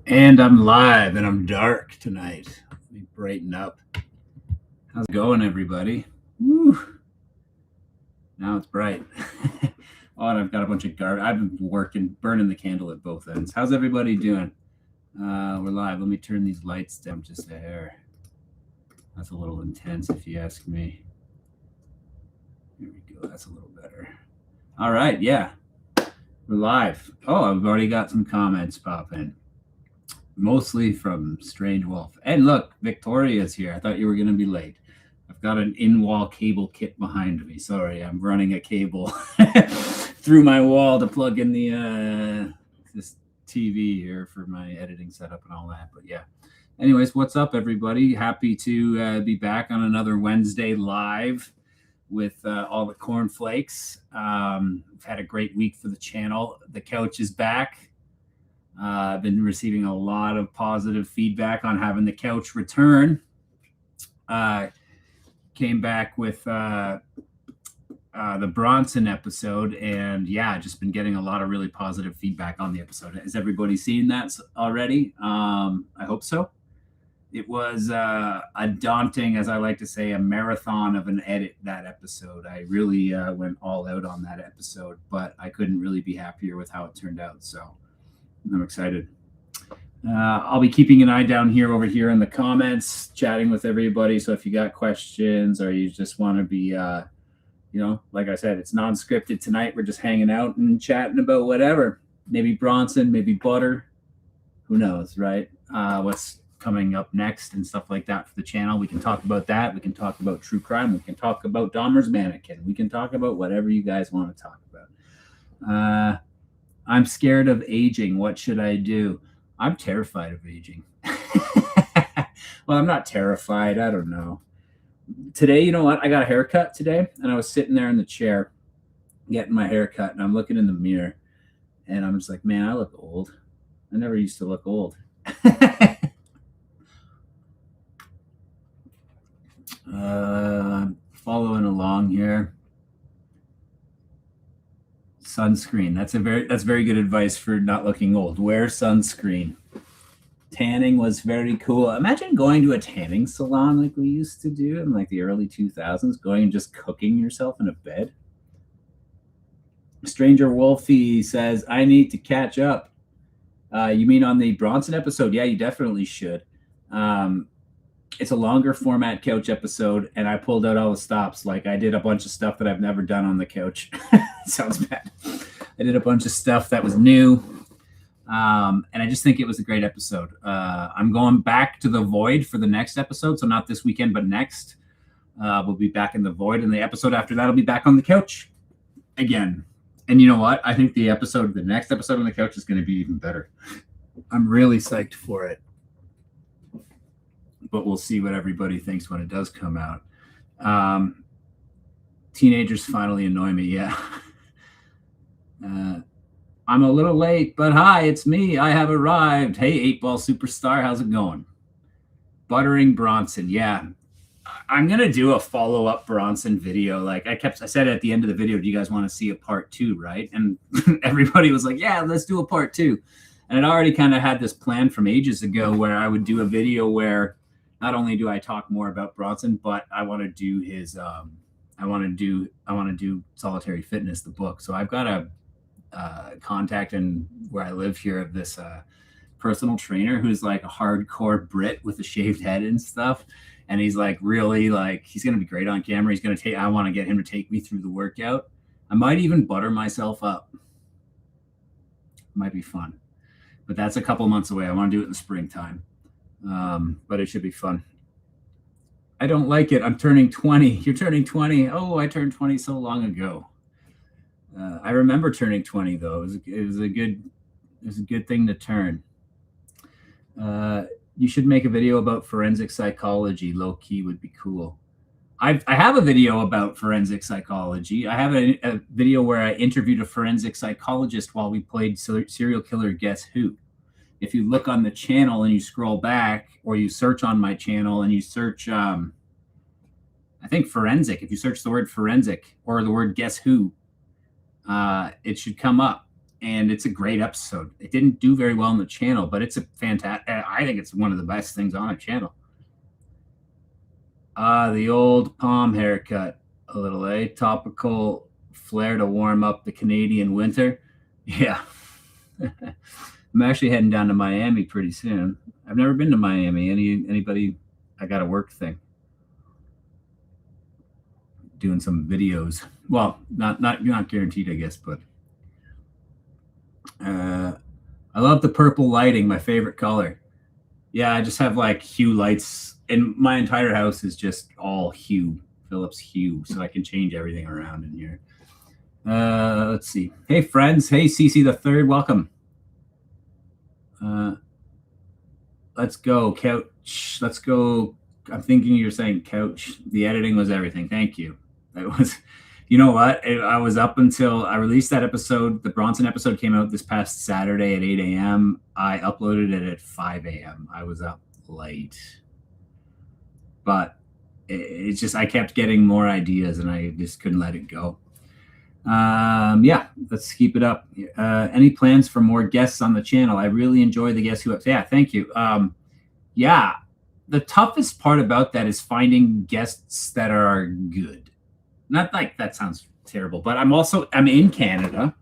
And I'm live and I'm dark tonight. Let me brighten up. How's it going, everybody? Woo. Now it's bright. Oh, and I've got a bunch of garbage. I've been working, burning the candle at both ends. How's everybody doing? We're live. Let me turn these lights down just a hair. That's a little intense if you ask me. Here we go. That's a little better. All right. Yeah. We're live. Oh, I've already got some comments popping. Mostly from Strange Wolf. And look, Victoria's here. I thought you were going to be late. I've got an in-wall cable kit behind me. Sorry, I'm running a cable through my wall to plug in the this TV here for my editing setup and all that. But yeah. Anyways, what's up, everybody? Happy to be back on another Wednesday live with all the cornflakes. We've had a great week for the channel. The couch is back. I've been receiving a lot of positive feedback on having the couch return. Came back with the Bronson episode, and yeah, just been getting a lot of really positive feedback on the episode. Has everybody seen that already? I hope so. It was a daunting, as I like to say, a marathon of an edit, that episode. I really went all out on that episode, but I couldn't really be happier with how it turned out. So I'm excited. I'll be keeping an eye down here over here in the comments, chatting with everybody. So if you got questions or you just want to be, like I said, it's non-scripted tonight. We're just hanging out and chatting about whatever. Maybe Bronson, maybe Butter. Who knows, right? What's coming up next and stuff like that for the channel. We can talk about that. We can talk about true crime. We can talk about Dahmer's mannequin. We can talk about whatever you guys want to talk about. I'm scared of aging. What should I do? I'm terrified of aging. Well, I'm not terrified. I don't know. Today, you know what? I got a haircut today, and I was sitting there in the chair getting my haircut, and I'm looking in the mirror, and I'm just like, man, I look old. I never used to look old. Following along here. Sunscreen. That's very good advice for not looking old. Wear sunscreen. Tanning was very cool. Imagine going to a tanning salon like we used to do in like the early 2000s, going and just cooking yourself in a bed. Stranger Wolfie says, I need to catch up. You mean on the Bronson episode? Yeah, you definitely should. It's a longer format couch episode, and I pulled out all the stops. Like, I did a bunch of stuff that I've never done on the couch. Sounds bad. I did a bunch of stuff that was new, and I just think it was a great episode. I'm going back to the Void for the next episode, so not this weekend, but next. We'll be back in the Void, and the episode after that will be back on the couch again. And you know what? I think the next episode on the couch is going to be even better. I'm really psyched for it. But we'll see what everybody thinks when it does come out. Teenagers finally annoy me. Yeah. I'm a little late, but hi, it's me. I have arrived. Hey, 8-Ball Superstar, how's it going? Buttering Bronson. Yeah. I'm going to do a follow-up Bronson video. Like I said at the end of the video, do you guys want to see a part 2, right? And everybody was like, yeah, let's do a part 2. And I'd already kind of had this plan from ages ago where I would do a video where not only do I talk more about Bronson, but I want to do his, I want to do Solitary Fitness, the book. So I've got a contact in where I live here of this personal trainer who's like a hardcore Brit with a shaved head and stuff. And he's like, really like, he's going to be great on camera. He's going to I want to get him to take me through the workout. I might even butter myself up. Might be fun, but that's a couple months away. I want to do it in the springtime. But it should be fun. I don't like it. I'm turning 20. You're turning 20. Oh, I turned 20 so long ago. I remember turning 20 though. It was a good thing to turn. You should make a video about forensic psychology. Low key would be cool. I have a video about forensic psychology. I have a video where I interviewed a forensic psychologist while we played Serial Killer Guess Who. If you look on the channel and you scroll back, or you search on my channel and you search, I think forensic, if you search the word forensic or the word guess who, it should come up. and it's a great episode. It didn't do very well on the channel, but it's a fantastic. I think it's one of the best things on a channel. The old palm haircut, a little topical flair to warm up the Canadian winter. Yeah. I'm actually heading down to Miami pretty soon. I've never been to Miami. Anybody? I got a work thing. Doing some videos. Well, not guaranteed, I guess, but I love the purple lighting, my favorite color. Yeah, I just have like hue lights, and my entire house is just all hue, Philips Hue, so I can change everything around in here. Let's see. Hey, friends. Hey, CC the Third. Welcome. Let's go, couch. Let's go. I'm thinking you're saying couch. The editing was everything. Thank you. That was, you know what? I was up until I released that episode. The Bronson episode came out this past Saturday at 8 a.m. I uploaded it at 5 a.m. I was up late. But it's just, I kept getting more ideas and I just couldn't let it go. Yeah, let's keep it up. Any plans for more guests on the channel? I really enjoy the Guess Who. Yeah, thank you. Yeah, the toughest part about that is finding guests that are good. Not like that sounds terrible, but I'm in Canada.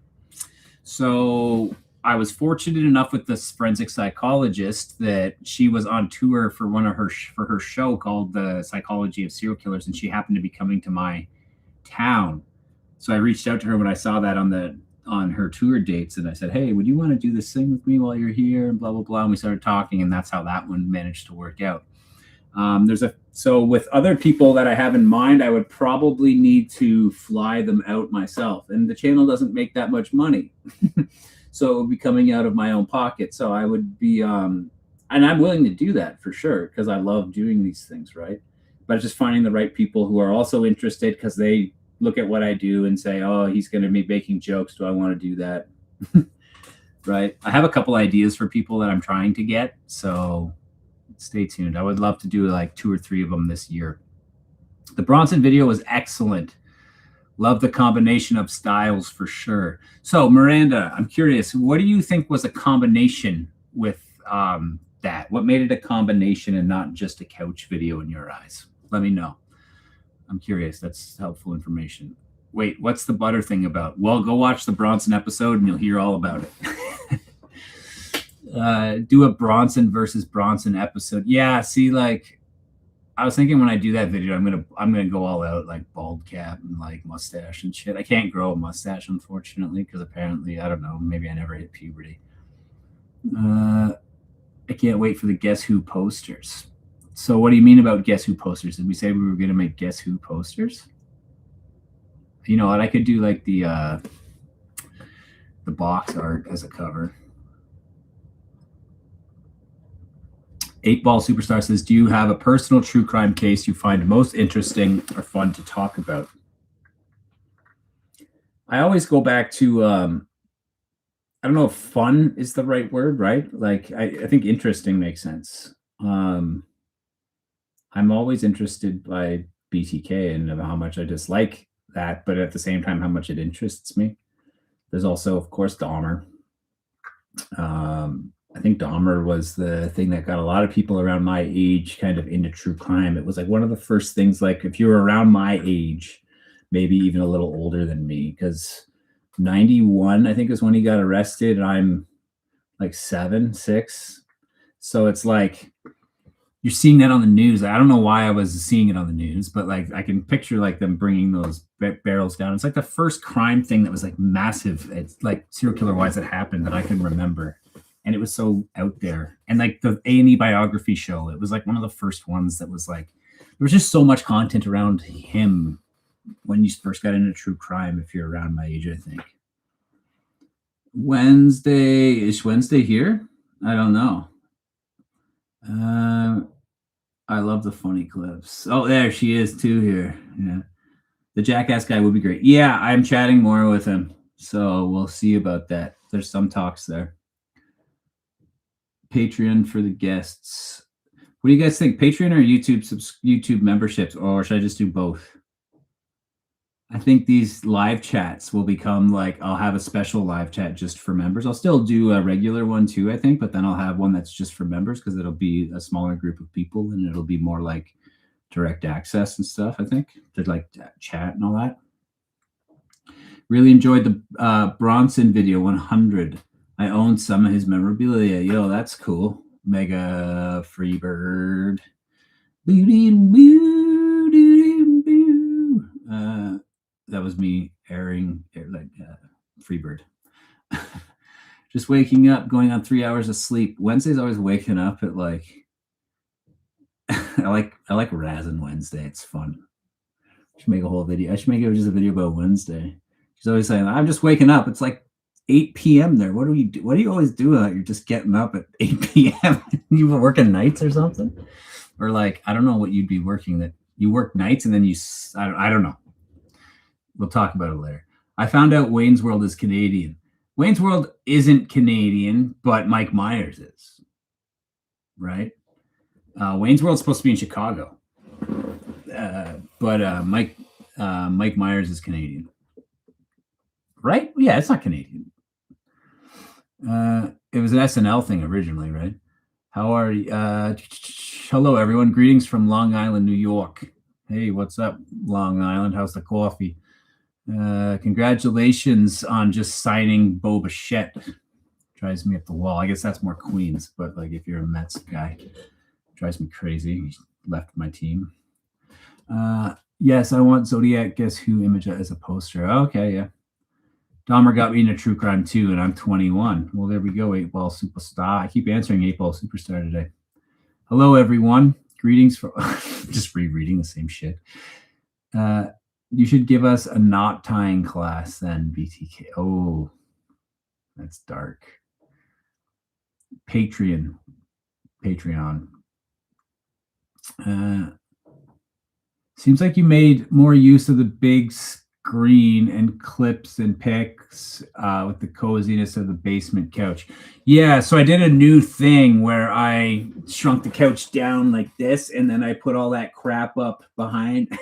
So I was fortunate enough with this forensic psychologist that she was on tour for her show called The Psychology of Serial Killers, and she happened to be coming to my town. So I reached out to her when I saw that on her tour dates, and I said, "Hey, would you want to do this thing with me while you're here?" And blah blah blah. And we started talking, and that's how that one managed to work out. So with other people that I have in mind, I would probably need to fly them out myself, and the channel doesn't make that much money, so it would be coming out of my own pocket. So I would be, and I'm willing to do that for sure because I love doing these things, right? But it's just finding the right people who are also interested because they look at what I do and say, "Oh, he's going to be making jokes. Do I want to do that?" Right? I have a couple ideas for people that I'm trying to get, so stay tuned. I would love to do like 2 or 3 of them this year. The Bronson video was excellent. Love the combination of styles for sure. So Miranda, I'm curious, what do you think was a combination with that? What made it a combination and not just a couch video in your eyes? Let me know. I'm curious. That's helpful information. Wait, what's the butter thing about? Well, go watch the Bronson episode and you'll hear all about it. Do a Bronson versus Bronson episode. Yeah, see, like I was thinking when I do that video, I'm gonna go all out, like bald cap and like mustache and shit. I can't grow a mustache, unfortunately, because apparently, I don't know, maybe I never hit puberty. I can't wait for the Guess Who posters. So what do you mean about Guess Who posters? Did we say we were going to make Guess Who posters? You know what? I could do like the box art as a cover. 8-Ball Superstar says, do you have a personal true crime case you find most interesting or fun to talk about? I always go back to, I don't know if fun is the right word, right? Like, I think interesting makes sense. I'm always interested by BTK and how much I dislike that, but at the same time, how much it interests me. There's also, of course, Dahmer. I think Dahmer was the thing that got a lot of people around my age kind of into true crime. It was like one of the first things, like if you were around my age, maybe even a little older than me, because 91, I think, is when he got arrested. And I'm like 7, 6. So it's like, you're seeing that on the news. I don't know why I was seeing it on the news, but like I can picture like them bringing those barrels down. It's like the first crime thing that was like massive. It's like serial killer wise that happened that I can remember. And it was so out there. And like the A&E biography show, it was like one of the first ones that was like, there was just so much content around him when you first got into true crime, if you're around my age, I think. Is Wednesday here? I don't know. I love the funny clips. Oh, there she is too here. Yeah. The Jackass guy would be great. Yeah, I'm chatting more with him. So we'll see about that. There's some talks there. Patreon for the guests. What do you guys think? Patreon or YouTube memberships, or should I just do both? I think these live chats will become like I'll have a special live chat just for members. I'll still do a regular one too, I think, but then I'll have one that's just for members because it'll be a smaller group of people and it'll be more like direct access and stuff, I think, to like chat and all that. Really enjoyed the Bronson video 100. I own some of his memorabilia. Yo, that's cool. Mega Freebird. That was me airing like Freebird. Just waking up, going on 3 hours of sleep. Wednesday's always waking up at like I like Razzin' Wednesday. It's fun. I should make a whole video. I should make it just a video about Wednesday. She's always saying, I'm just waking up. It's like 8 p.m. there. What do you always do? You're just getting up at 8 p.m. You were working nights or something? Or like, I don't know what you'd be working, that you work nights and then I don't know. We'll talk about it later. I found out Wayne's World is Canadian. Wayne's World isn't Canadian, but Mike Myers is, right? Wayne's World's supposed to be in Chicago, but Mike Myers is Canadian, right? Yeah, it's not Canadian. It was an SNL thing originally, right? How are you? Hello, everyone. Greetings from Long Island, New York. Hey, what's up, Long Island? How's the coffee? Congratulations on just signing Bo Bichette. Drives me up the wall. I guess that's more Queens, but like if you're a Mets guy, drives me crazy. He left my team. Yes, I want Zodiac Guess Who image as a poster. Okay, yeah. Dahmer got me into true crime too, and I'm 21. Well, there we go, 8 Ball Superstar. I keep answering 8 Ball Superstar today. Hello, everyone. Greetings from just rereading the same shit. You should give us a knot tying class then, BTK. Oh, that's dark. Patreon. Seems like you made more use of the big screen and clips and pics with the coziness of the basement couch. Yeah, so I did a new thing where I shrunk the couch down like this, and then I put all that crap up behind.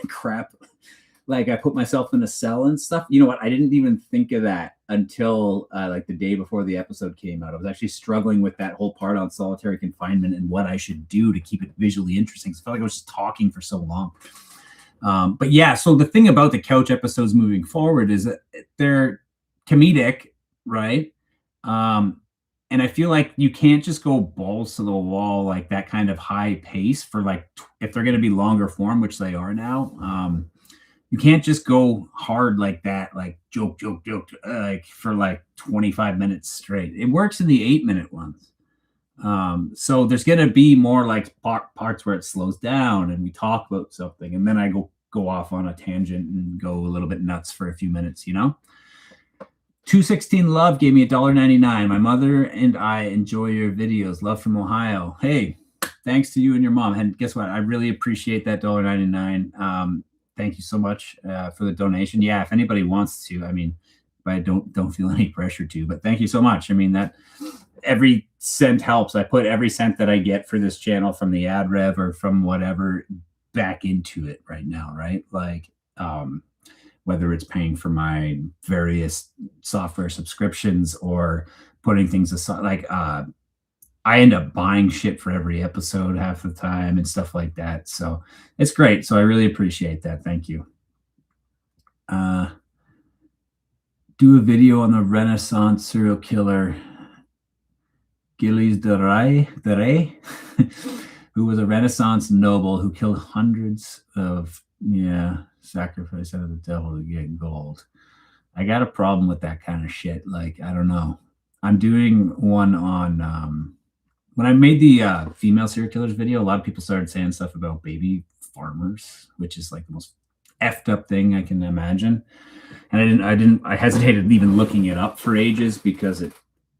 Like I put myself in a cell and stuff. You know what? I didn't even think of that until like the day before the episode came out. I was actually struggling with that whole part on solitary confinement and what I should do to keep it visually interesting. I felt like I was just talking for so long. But yeah, so the thing about the couch episodes moving forward is that they're comedic, right? And I feel like you can't just go balls to the wall like that kind of high pace for like if they're going to be longer form, which they are now. You can't just go hard like that, like joke, like for like 25 minutes straight. It works in the 8-minute ones. So there's going to be more like parts where it slows down and we talk about something, and then I go off on a tangent and go a little bit nuts for a few minutes, you know? 216 Love gave me $1.99. My mother and I enjoy your videos. Love from Ohio. Hey, thanks to you and your mom. And guess what? I really appreciate that $1.99. Thank you so much for the donation. Yeah, if anybody wants to, I mean, I don't feel any pressure to, but thank you so much. I mean, that every cent helps. I put every cent that I get for this channel from the ad rev or from whatever back into it right now, right? Like, whether it's paying for my various software subscriptions or putting things aside, like, I end up buying shit for every episode half the time and stuff like that. So it's great. So I really appreciate that. Thank you. Do a video on the Renaissance serial killer Gilles de Rais, who was a Renaissance noble who killed hundreds of sacrifice out of the devil to get gold. I got a problem with that kind of shit. Like, I don't know. I'm doing one on when I made the female serial killers video, a lot of people started saying stuff about baby farmers, which is like the most effed up thing I can imagine. And I hesitated even looking it up for ages because it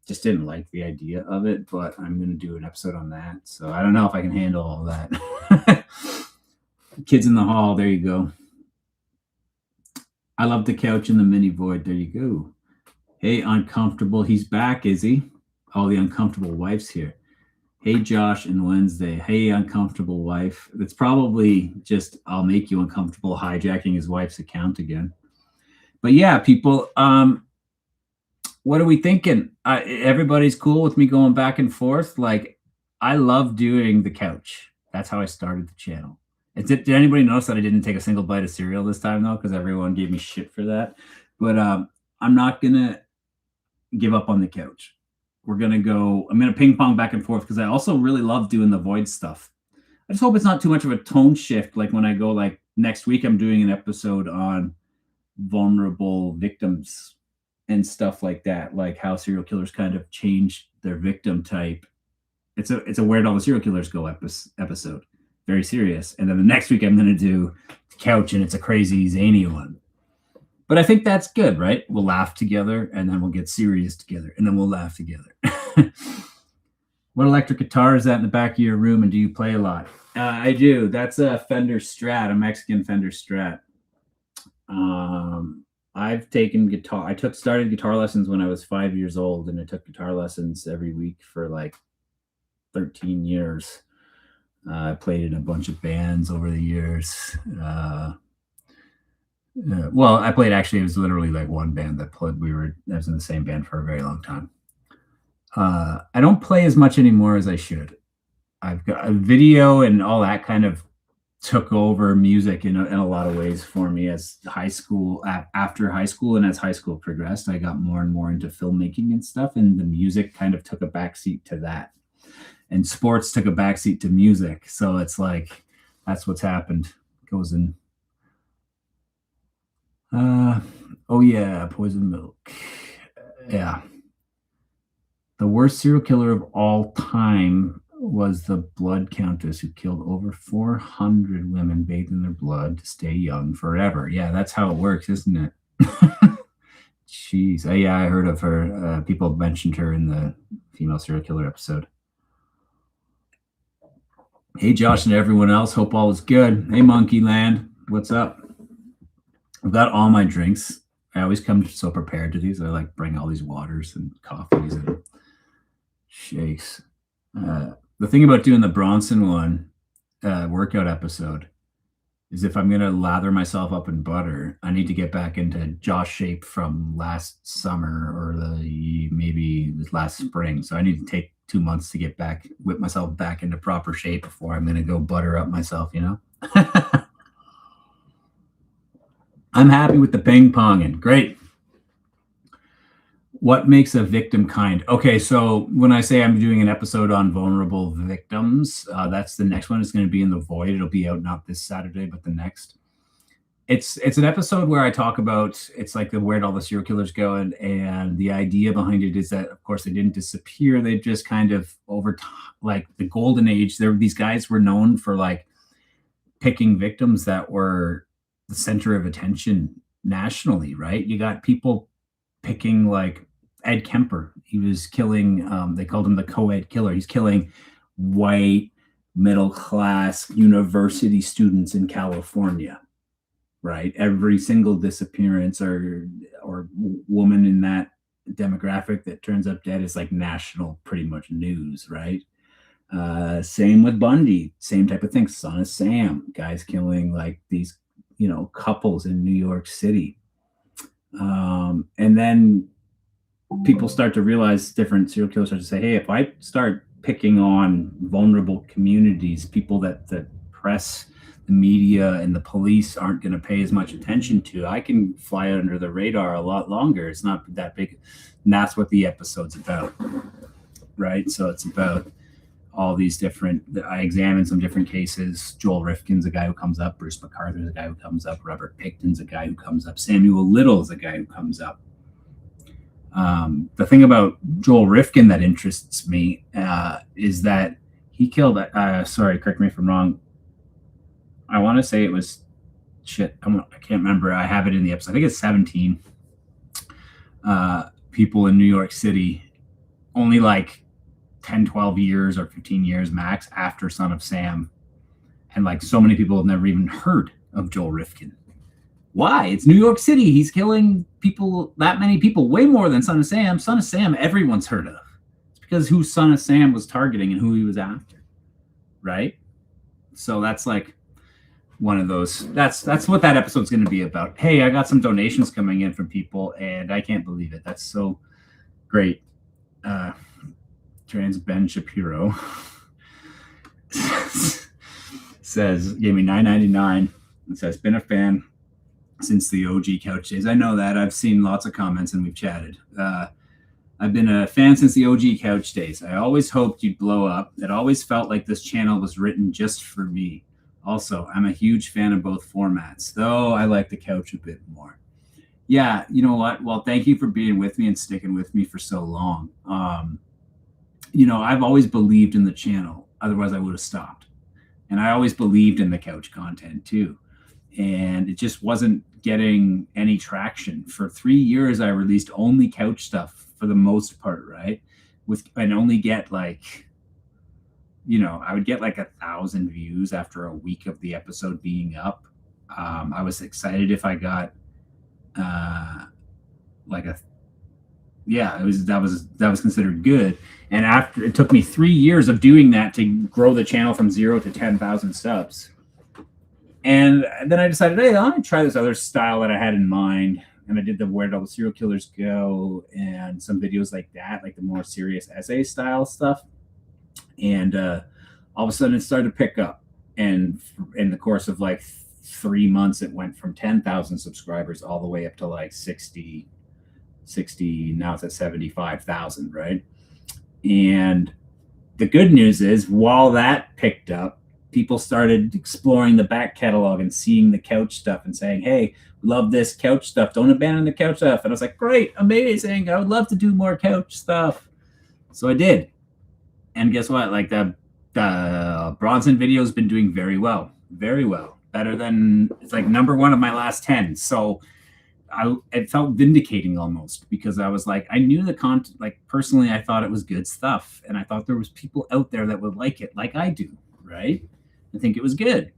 just didn't like the idea of it, but I'm going to do an episode on that. So I don't know if I can handle all that. Kids in the Hall. There you go. I love the couch in the mini void. There you go. Hey, Uncomfortable. He's back, is he? All the uncomfortable wives here. Hey, Josh and Wednesday. Hey, uncomfortable wife. It's probably just I'll make you uncomfortable hijacking his wife's account again. But yeah, people, what are we thinking? Everybody's cool with me going back and forth. Like, I love doing the couch. That's how I started the channel. Did anybody notice that I didn't take a single bite of cereal this time though? Because everyone gave me shit for that. But I'm not gonna give up on the couch. I'm gonna ping pong back and forth because I also really love doing the void stuff. I just hope it's not too much of a tone shift. Like when I go, like next week, I'm doing an episode on vulnerable victims and stuff like that, like how serial killers kind of change their victim type. It's a Where Did All the Serial Killers Go episode, very serious. And then the next week I'm going to do couch, and it's a crazy zany one. But I think that's good, right? We'll laugh together, and then we'll get serious together, and then we'll laugh together. What electric guitar is that in the back of your room, and do you play a lot? I do. That's a Fender Strat, a Mexican Fender Strat. I've taken guitar. I started guitar lessons when I was 5 years old, and I took guitar lessons every week for like 13 years. I played in a bunch of bands over the years. Well, I played, actually, it was literally like one band that played. I was in the same band for a very long time. I don't play as much anymore as I should. I've got a video and all that kind of took over music in a lot of ways for me as after high school, and as high school progressed, I got more and more into filmmaking and stuff, and the music kind of took a backseat to that, and sports took a backseat to music. So it's like that's what's happened. Goes in. Oh yeah, Poison Milk. Yeah. The worst serial killer of all time was the Blood Countess, who killed over 400 women, bathed in their blood to stay young forever. Yeah, that's how it works, isn't it? Jeez. Yeah, I heard of her. People mentioned her in the female serial killer episode. Hey, Josh and everyone else. Hope all is good. Hey, Monkey Land. What's up? I've got all my drinks. I always come so prepared to these. I like bring all these waters and coffees and shakes. The thing about doing the Bronson one workout episode is if I'm going to lather myself up in butter, I need to get back into Josh shape from last summer or maybe last spring. So I need to take 2 months to whip myself back into proper shape before I'm going to go butter up myself, you know? I'm happy with the ping ponging. Great. What makes a victim kind? Okay, so when I say I'm doing an episode on vulnerable victims, that's the next one. It's going to be in the void. It'll be out not this Saturday, but the next. It's an episode where I talk about, it's like where did all the serial killers go, and the idea behind it is that, of course, they didn't disappear. They just kind of over time, like the golden age. These guys were known for like picking victims that were the center of attention nationally, right? You got people picking like Ed Kemper. He was killing, they called him the co-ed killer. He's killing white, middle-class university students in California, right? Every single disappearance or woman in that demographic that turns up dead is like national, pretty much news, right? Same with Bundy, same type of thing. Son of Sam, guys killing like these, couples in New York City. And then people start to realize, different serial killers start to say, hey, if I start picking on vulnerable communities, people that the press, the media, and the police aren't going to pay as much attention to, I can fly under the radar a lot longer. It's not that big. And that's what the episode's about, right? So it's about all these different, I examined some different cases. Joel Rifkin's a guy who comes up. Bruce McArthur's a guy who comes up. Robert Pickton's a guy who comes up. Samuel Little is a guy who comes up. The thing about Joel Rifkin that interests me is that he killed, sorry, correct me if I'm wrong. I want to say it was, I can't remember. I have it in the episode. I think it's 17 people in New York City, only like 10, 12 years or 15 years max after Son of Sam. And like so many people have never even heard of Joel Rifkin. Why? It's New York City. He's killing people, that many people, way more than Son of Sam. Son of Sam, everyone's heard of. It's because who Son of Sam was targeting and who he was after, right? So that's like, one of those. That's what that episode's going to be about. Hey, I got some donations coming in from people, and I can't believe it. That's so great. Trans Ben Shapiro says, gave me $9.99. It says, been a fan since the OG couch days. I know that. I've seen lots of comments and we've chatted. I've been a fan since the OG couch days. I always hoped you'd blow up. It always felt like this channel was written just for me. Also, I'm a huge fan of both formats, though I like the couch a bit more. Yeah, you know what? Well, thank you for being with me and sticking with me for so long. I've always believed in the channel. Otherwise, I would have stopped. And I always believed in the couch content too. And it just wasn't getting any traction. For 3 years, I released only couch stuff for the most part, right? And only get I would get 1,000 views after a week of the episode being up. I was excited if I got that was considered good. And after it took me 3 years of doing that to grow the channel from 0 to 10,000 subs. And then I decided, hey, I'm gonna try this other style that I had in mind. And I did the Where Did All the Serial Killers Go and some videos like that, like the more serious essay style stuff. And all of a sudden it started to pick up. And in the course of 3 months, it went from 10,000 subscribers all the way up to 60, now it's at 75,000, right? And the good news is, while that picked up, people started exploring the back catalog and seeing the couch stuff and saying, hey, love this couch stuff. Don't abandon the couch stuff. And I was like, great, amazing. I would love to do more couch stuff. So I did. And guess what? The Bronson video has been doing very well. Very well. Better than, it's number one of my last 10. So it felt vindicating almost, because I was I knew the content, personally, I thought it was good stuff. And I thought there was people out there that would like it like I do, right? I think it was good.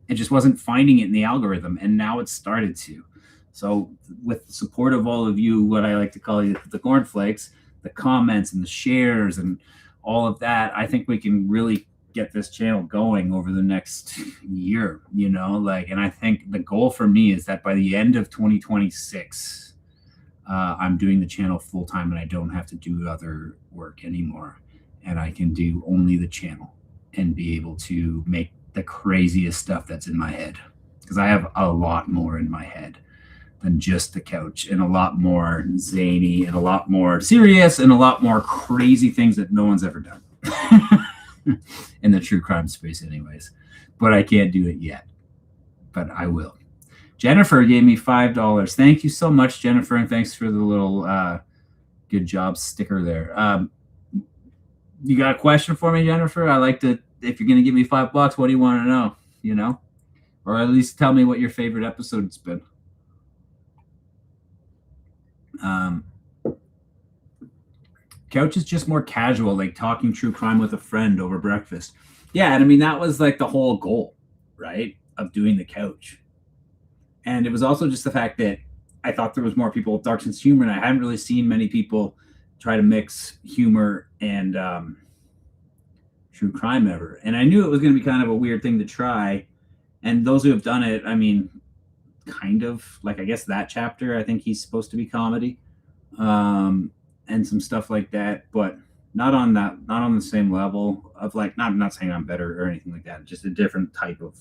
It just wasn't finding it in the algorithm. And now it's started to. So with the support of all of you, what I like to call you the cornflakes, the comments and the shares and all of that, I think we can really get this channel going over the next year, and I think the goal for me is that by the end of 2026, I'm doing the channel full time and I don't have to do other work anymore. And I can do only the channel and be able to make the craziest stuff that's in my head. Because I have a lot more in my head than just the couch, and a lot more zany and a lot more serious and a lot more crazy things that no one's ever done. In the true crime space anyways, but I can't do it yet, but I will. Jennifer gave me $5. Thank you so much, Jennifer, and thanks for the little good job sticker there. You got a question for me, Jennifer? I like to, if you're gonna give me $5, what do you want to know, or at least tell me what your favorite episode's been. Couch is just more casual, talking true crime with a friend over breakfast. Yeah, and that was the whole goal, right, of doing the couch. And it was also just the fact that I thought there was more people with dark sense of humor, and I hadn't really seen many people try to mix humor and true crime ever. And I knew it was going to be kind of a weird thing to try. And those who have done it, kind of, I guess that chapter, I think he's supposed to be comedy. And some stuff like that, but not on the same level of not saying I'm better or anything like that, just a different type of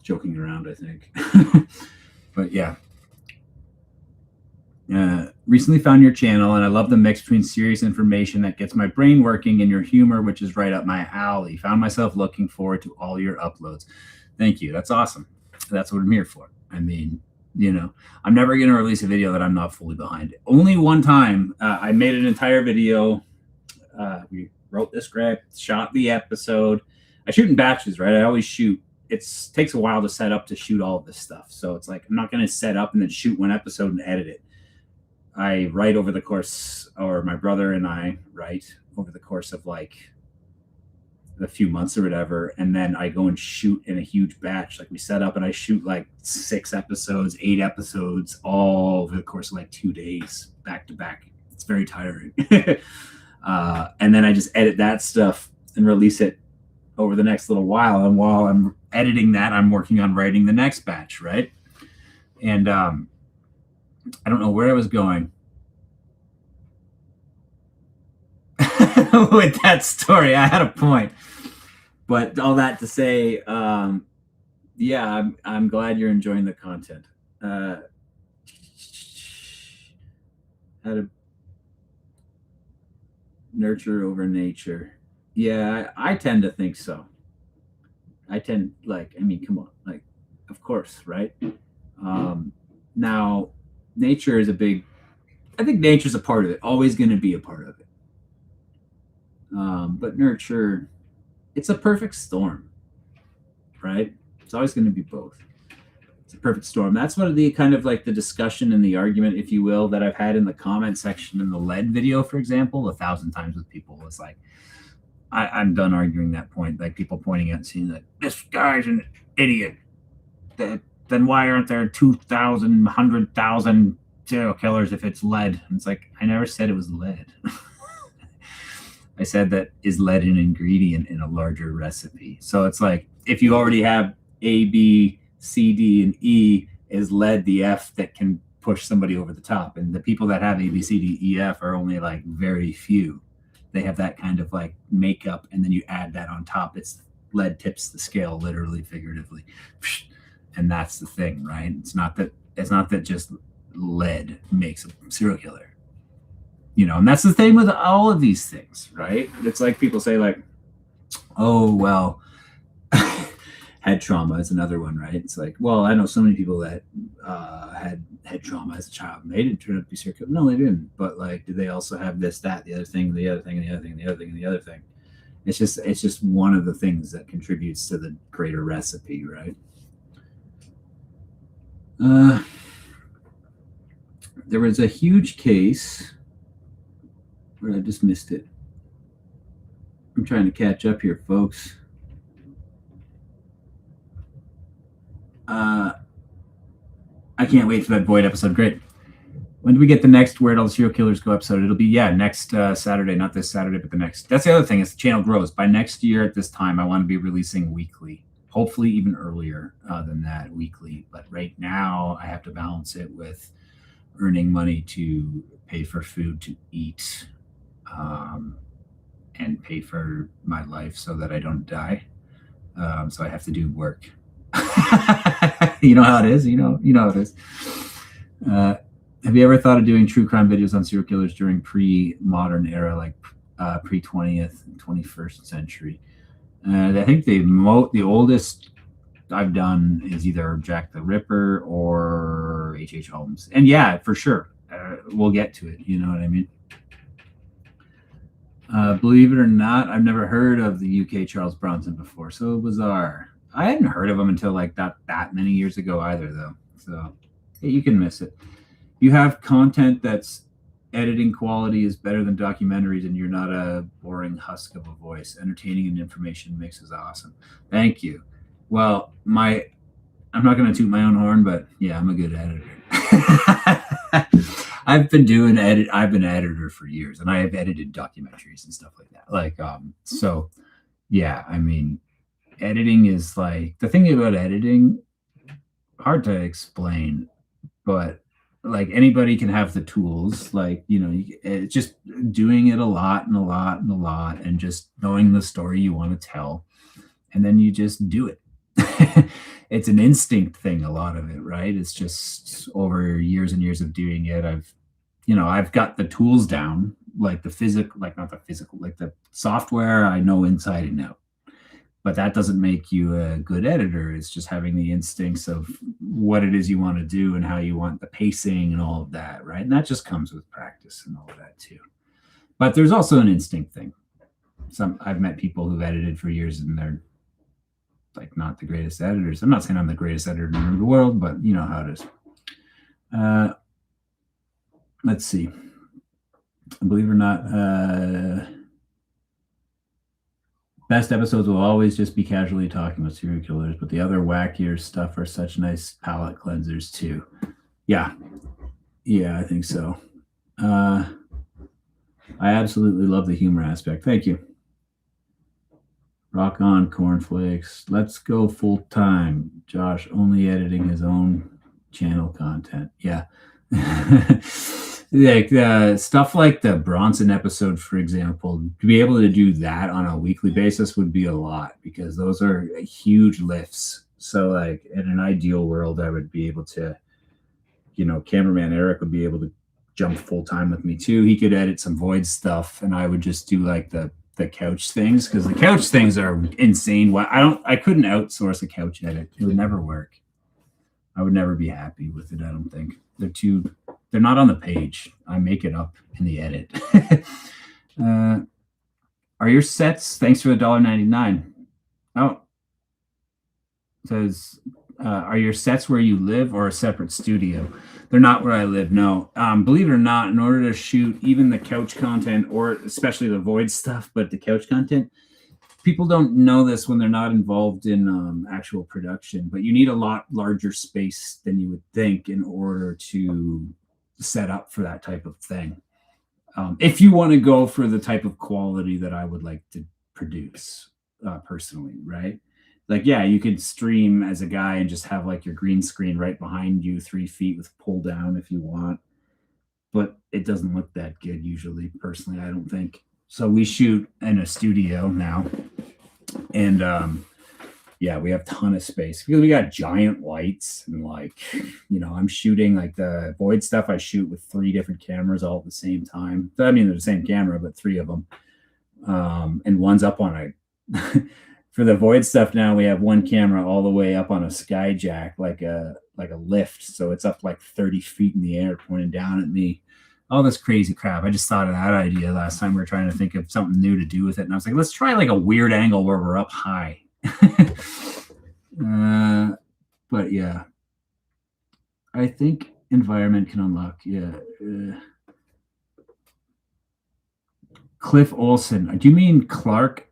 joking around, I think. But yeah. Recently found your channel, and I love the mix between serious information that gets my brain working and your humor, which is right up my alley. Found myself looking forward to all your uploads. Thank you. That's awesome. That's what I'm here for. I'm never going to release a video that I'm not fully behind. Only one time I made an entire video. We wrote the script, shot the episode. I shoot in batches, right? I always shoot. It takes a while to set up to shoot all of this stuff. So it's I'm not going to set up and then shoot one episode and edit it. I write over the course, or my brother and I write over the course of a few months or whatever, and then I go and shoot in a huge batch. We set up and I shoot 6 episodes, 8 episodes, all over the course of 2 days, back to back. It's very tiring. And then I just edit that stuff and release it over the next little while. And while I'm editing that, I'm working on writing the next batch, right? And I don't know where I was going with that story. I had a point, but all that to say, yeah, I'm glad you're enjoying the content. How to nurture over nature. Yeah, I tend to think so. I mean, come on, like, of course, right? Now, nature is I think nature's a part of it, always going to be a part of it. But nurture, it's a perfect storm, right? It's always going to be both. It's a perfect storm. That's what the kind of like the discussion and the argument, if you will, that I've had in the comment section in the lead video, for example, 1,000 times with people. It's like, I'm done arguing that point. Like people pointing out, seeing that this guy's an idiot. Then why aren't there 2,000, 100,000 serial killers if it's lead? And it's like, I never said it was lead. I said that is lead an ingredient in a larger recipe. So it's like, if you already have A, B, C, D, and E, is lead the F that can push somebody over the top. And the people that have A, B, C, D, E, F are only like very few. They have that kind of like makeup, and then you add that on top. It's lead tips the scale, literally, figuratively. And that's the thing, right? It's not that just lead makes a serial killer. And that's the thing with all of these things, right? It's like people say like, oh, well, head trauma is another one, right? It's like, well, I know so many people that had head trauma as a child, and they didn't turn out to be serial killers. No, they didn't. But like, did they also have this, that, the other thing, the other thing, the other thing, the other thing, and the other thing? It's just one of the things that contributes to the greater recipe, right? There was a huge case where I just missed it. I'm trying to catch up here, folks. I can't wait for that Void episode. Great. When do we get the next Where Did All the Serial Killers Go episode? It'll be, next Saturday. Not this Saturday, but the next. That's the other thing, is the channel grows. By next year at this time, I want to be releasing weekly. Hopefully even earlier than that, weekly. But right now, I have to balance it with earning money to pay for food to eat and pay for my life so that I don't die. So I have to do work. You know how it is. You know how it is. Have you ever thought of doing true crime videos on serial killers during pre-modern era, like pre-20th, 21st century? I think the oldest I've done is either Jack the Ripper or H.H. Holmes. And yeah, for sure, we'll get to it. You know what I mean? Believe it or not, I've never heard of the UK Charles Bronson before. So bizarre. I hadn't heard of him until like that many years ago either, though. So hey, you can miss it. You have content that's editing quality is better than documentaries, and you're not a boring husk of a voice. Entertaining and information mix is awesome. Thank you. Well, I'm not going to toot my own horn, but yeah, I'm a good editor. I've been an editor for years, and I have edited documentaries and stuff like that. Like, so yeah, I mean, editing is like, the thing about editing, hard to explain, but like anybody can have the tools, like, it's just doing it a lot and a lot and a lot, and just knowing the story you want to tell, and then you just do it. It's an instinct thing, a lot of it, right? It's just over years and years of doing it, I've got the tools down, like the software I know inside and out. But that doesn't make you a good editor. It's just having the instincts of what it is you want to do and how you want the pacing and all of that, right? And that just comes with practice and all of that too. But there's also an instinct thing. I've met people who've edited for years, and they're like not the greatest editors. I'm not saying I'm the greatest editor in the world, but you know how it is. Let's see. Believe it or not, best episodes will always just be casually talking about serial killers, but the other wackier stuff are such nice palate cleansers too. Yeah, I think so. I absolutely love the humor aspect. Thank you. Rock on, cornflakes. Let's go full time. Josh only editing his own channel content. Yeah. Like stuff like the Bronson episode, for example, to be able to do that on a weekly basis would be a lot because those are huge lifts. So, like, in an ideal world, I would be able to, cameraman Eric would be able to jump full time with me too. He could edit some void stuff, and I would just do like the couch things because the couch things are insane. Why I couldn't outsource a couch edit. It would never work. I would never be happy with it. I don't think they're not on the page. I make it up in the edit. uh, are your sets? Thanks for the $1.99. Oh, it says, are your sets where you live or a separate studio? They're not where I live. No. Believe it or not, in order to shoot even the couch content or especially the void stuff, but the couch content, people don't know this when they're not involved in actual production, but you need a lot larger space than you would think in order to set up for that type of thing. If you want to go for the type of quality that I would like to produce personally, right? Like, yeah, you could stream as a guy and just have like your green screen right behind you 3 feet with pull down if you want, but it doesn't look that good usually, personally, I don't think. So we shoot in a studio now, and yeah, we have a ton of space because we got giant lights and like, I'm shooting like the void stuff. I shoot with 3 different cameras all at the same time. I mean, they're the same camera, but 3 of them, and one's up on a for the void stuff. Now we have one camera all the way up on a skyjack, like a lift, so it's up like 30 feet in the air pointing down at me. All this crazy crap. I just thought of that idea last time we were trying to think of something new to do with it, and I was like, let's try like a weird angle where we're up high. But yeah, I think environment can unlock. Yeah. Cliff Olson. Do you mean Clark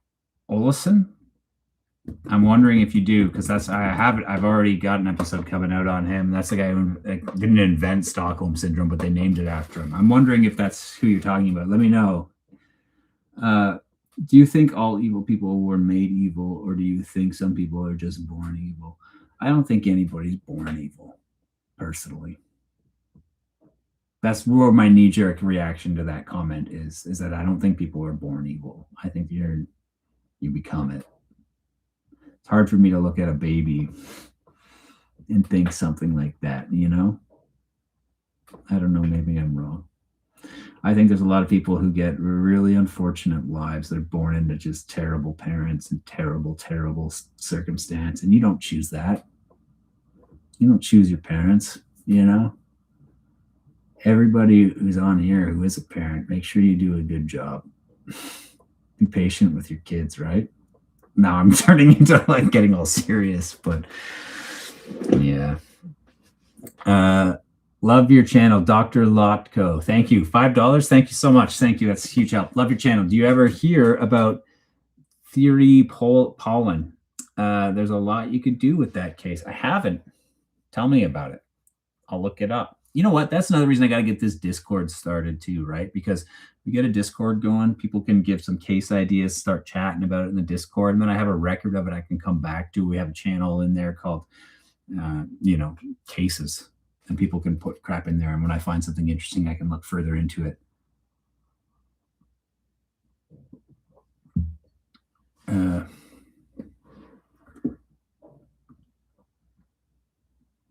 Olson? I'm wondering if you do, because I've already got an episode coming out on him. That's the guy who didn't invent Stockholm Syndrome, but they named it after him. I'm wondering if that's who you're talking about. Let me know. Do you think all evil people were made evil, or do you think some people are just born evil? I don't think anybody's born evil, personally. That's where my knee-jerk reaction to that comment is that I don't think people are born evil. I think you become it. It's hard for me to look at a baby and think something like that, I don't know, maybe I'm wrong. I think there's a lot of people who get really unfortunate lives. They're born into just terrible parents and terrible, terrible circumstance, and you don't choose that. You don't choose your parents, Everybody who's on here who is a parent, make sure you do a good job. Be patient with your kids, right? Now I'm turning into like getting all serious, but yeah. Love your channel, Dr. Lotko. Thank you. $5. Thank you so much. Thank you. That's a huge help. Love your channel. Do you ever hear about theory pollen? There's a lot you could do with that case. I haven't. Tell me about it. I'll look it up. You know what? That's another reason I got to get this Discord started too, right? Because we get a Discord going, people can give some case ideas, start chatting about it in the Discord, and then I have a record of it I can come back to. We have a channel in there called, cases, and people can put crap in there. And when I find something interesting, I can look further into it.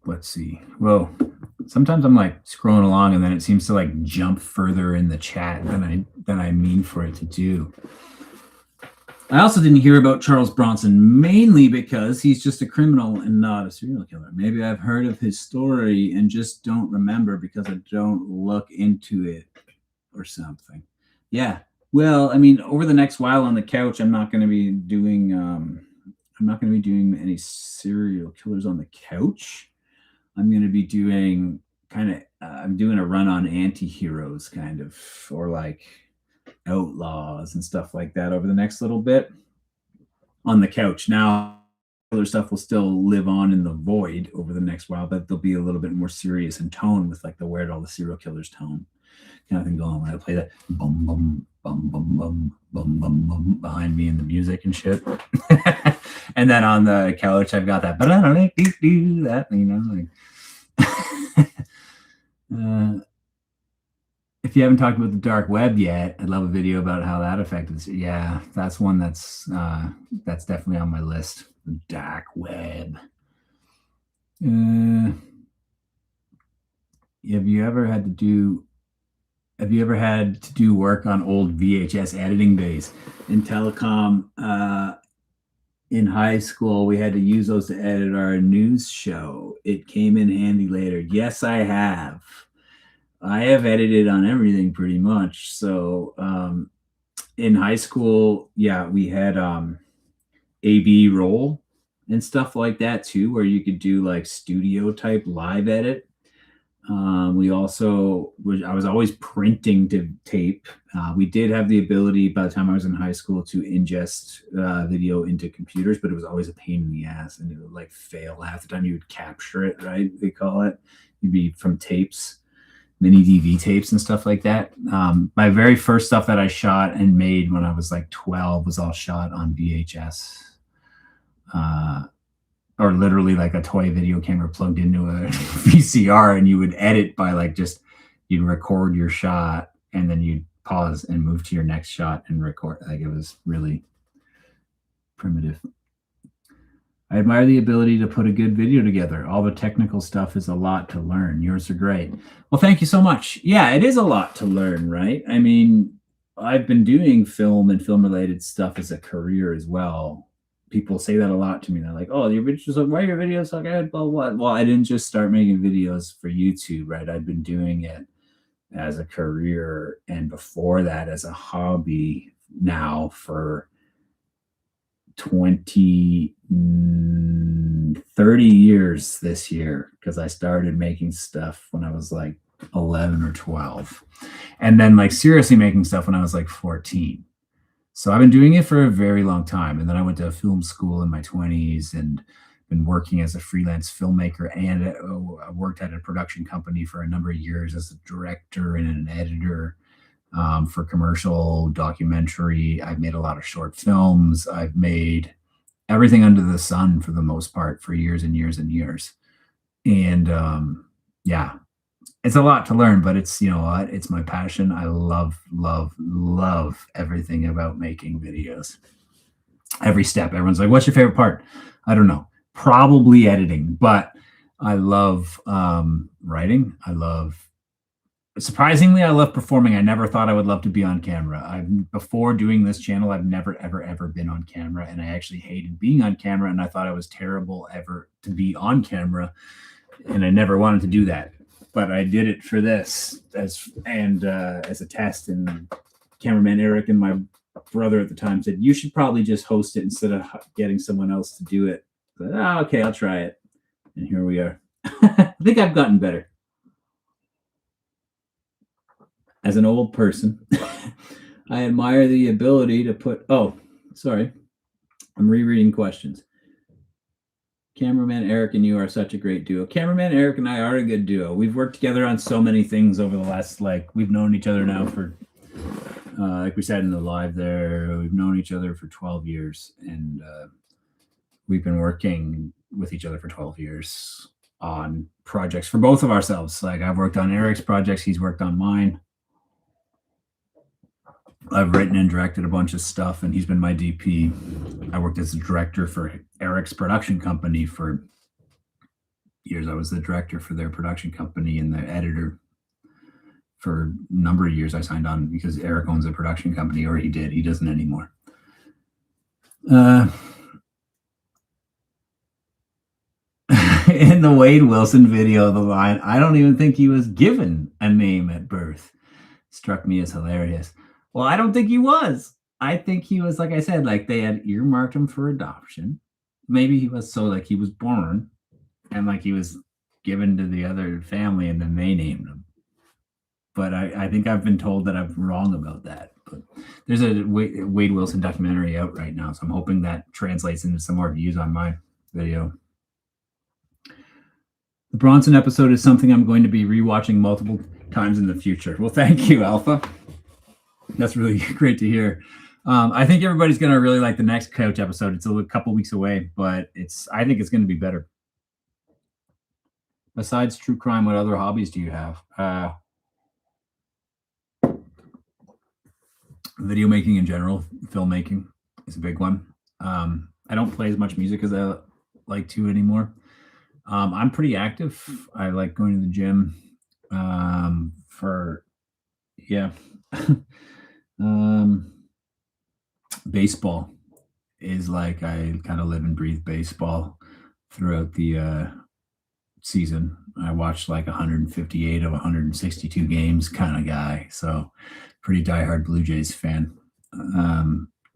Let's see. Well, sometimes I'm like scrolling along and then it seems to like jump further in the chat than I mean for it to do. I also didn't hear about Charles Bronson mainly because he's just a criminal and not a serial killer. Maybe I've heard of his story and just don't remember because I don't look into it or something. Yeah. Well, I mean, over the next while on the couch, I'm not going to be doing any serial killers on the couch. I'm going to be doing I'm doing a run on anti-heroes kind of, or like outlaws and stuff like that over the next little bit on the couch. Now, other stuff will still live on in the void over the next while, but they'll be a little bit more serious in tone with like the Where Did All the Serial Killers tone. kind of thing going when I play that bum bum bum bum bum bum bum bum behind me in the music and shit. And then on the couch I've got that, but I don't do that, you know, like if you haven't talked about the dark web yet, I'd love a video about how that affected. Yeah, that's one that's definitely on my list. The dark web. Have you ever had to do work on old VHS editing days in telecom? In high school, we had to use those to edit our news show. It came in handy later. Yes, I have. I have edited on everything pretty much. So in high school, yeah, we had AB roll and stuff like that too, where you could do like studio type live edit. I was always printing to tape. We did have the ability by the time I was in high school to ingest video into computers, but it was always a pain in the ass and it would like fail half the time. You would capture it, right? They call it. You'd be from tapes, mini DV tapes and stuff like that. My very first stuff that I shot and made when I was like 12 was all shot on VHS. Or literally like a toy video camera plugged into a VCR, and you would edit by like you'd record your shot and then you'd pause and move to your next shot and record. Like it was really primitive. I admire the ability to put a good video together. All the technical stuff is a lot to learn. Yours are great. Well, thank you so much. Yeah, it is a lot to learn, right? I mean, I've been doing film and film related stuff as a career as well. People say that a lot to me. They're like, "Oh, why are your videos so good?" Blah, blah. Well, I didn't just start making videos for YouTube, right? I've been doing it as a career and before that as a hobby now for 30 years this year, because I started making stuff when I was like 11 or 12, and then like seriously making stuff when I was like 14. So I've been doing it for a very long time. And then I went to film school in my 20s and been working as a freelance filmmaker, and I worked at a production company for a number of years as a director and an editor for commercial, documentary. I've made a lot of short films. I've made everything under the sun for the most part for years and years and years. And yeah, it's a lot to learn, but it's, you know what, it's my passion. I love everything about making videos. Every step. Everyone's like, what's your favorite part? I don't know. Probably editing, but I love writing. Surprisingly, I love performing. I never thought I would love to be on camera. Before doing this channel, I've never, ever been on camera, and I actually hated being on camera, and I thought I was terrible ever to be on camera, and I never wanted to do that. But I did it for this as a test, and cameraman Eric and my brother at the time said, you should probably just host it instead of getting someone else to do it. But, okay, I'll try it. And here we are. I think I've gotten better. As an old person, I admire the ability to put, I'm rereading questions. Cameraman Eric and you are such a great duo. Cameraman Eric and I are a good duo. We've worked together on so many things over the last, we've known each other now for, like we said in the live there, we've known each other for 12 years. And we've been working with each other for 12 years on projects for both of ourselves. Like I've worked on Eric's projects, he's worked on mine. I've written and directed a bunch of stuff, and he's been my DP. I worked as a director for Eric's production company for years. I was the director for their production company and the editor for a number of years. I signed on because Eric owns a production company, or he did. He doesn't anymore. In the Wade Wilson video, the line, "I don't even think he was given a name at birth," struck me as hilarious. Well, I don't think he was. I think he was, like I said, like they had earmarked him for adoption. Maybe he was he was born and like he was given to the other family and then they named him. But I think I've been told that I'm wrong about that. But there's a Wade Wilson documentary out right now, so I'm hoping that translates into some more views on my video. The Bronson episode is something I'm going to be rewatching multiple times in the future. Well, thank you, Alpha. That's really great to hear. I think everybody's going to really like the next couch episode. It's a couple weeks away, but I think it's going to be better. Besides true crime, what other hobbies do you have? Video making in general, filmmaking is a big one. I don't play as much music as I like to anymore. I'm pretty active. I like going to the gym. Baseball is like I kind of live and breathe baseball throughout the season. I watched like 158 of 162 games kind of guy. So pretty diehard Blue Jays fan.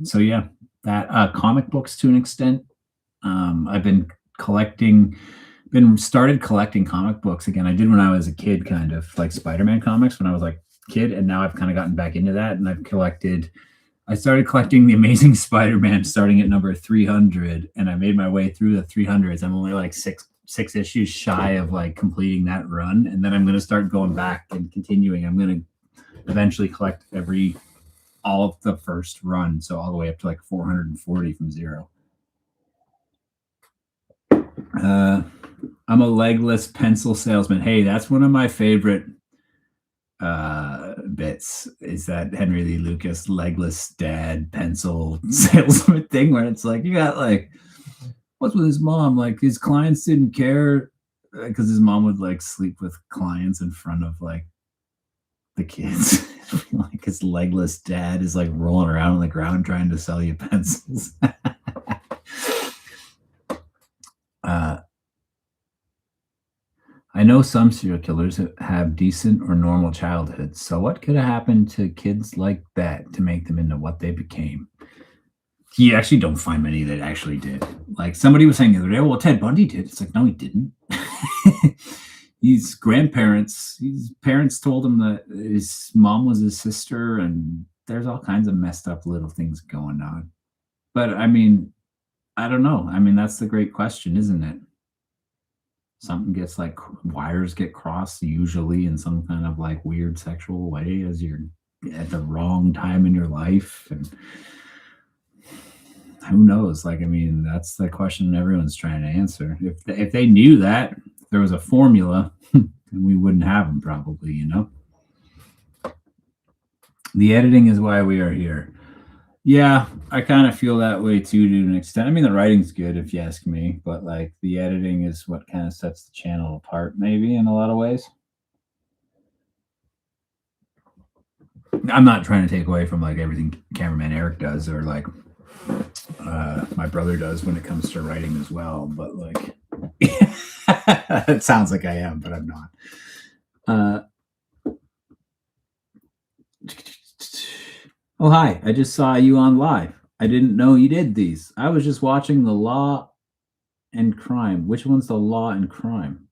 So yeah, that comic books to an extent. I've started collecting comic books again. I did when I was a kid, kind of like Spider-Man comics when I was like a kid, and now I've kind of gotten back into that, and I started collecting the Amazing Spider-Man starting at number 300, and I made my way through the 300s. I'm only like six issues shy of like completing that run, and then I'm going to start going back and continuing. I'm going to eventually collect all of the first run, so all the way up to like 440 from zero. I'm a legless pencil salesman. Hey, that's one of my favorite bits, is that Henry Lee Lucas legless dad pencil salesman thing, where it's like you got like, what's with his mom? Like his clients didn't care because his mom would like sleep with clients in front of like the kids. Like his legless dad is like rolling around on the ground trying to sell you pencils. I know some serial killers have decent or normal childhoods. So what could have happened to kids like that to make them into what they became? You actually don't find many that actually did. Like somebody was saying the other day, well, Ted Bundy did. It's like, no, he didn't. His parents told him that his mom was his sister, and there's all kinds of messed up little things going on. But I mean, I don't know. I mean, that's the great question, isn't it? Something gets like wires get crossed usually in some kind of like weird sexual way as you're at the wrong time in your life. And who knows? Like, I mean, that's the question everyone's trying to answer. If they knew that, if there was a formula, then we wouldn't have them probably, you know? The editing is why we are here. Yeah, I kind of feel that way too, to an extent. I mean, the writing's good if you ask me, but like the editing is what kind of sets the channel apart, maybe in a lot of ways. I'm not trying to take away from like everything cameraman Eric does, or like my brother does when it comes to writing as well. But like, it sounds like I am, but I'm not. Oh, hi. I just saw you on live. I didn't know you did these. I was just watching the Law and Crime. Which one's the Law and Crime?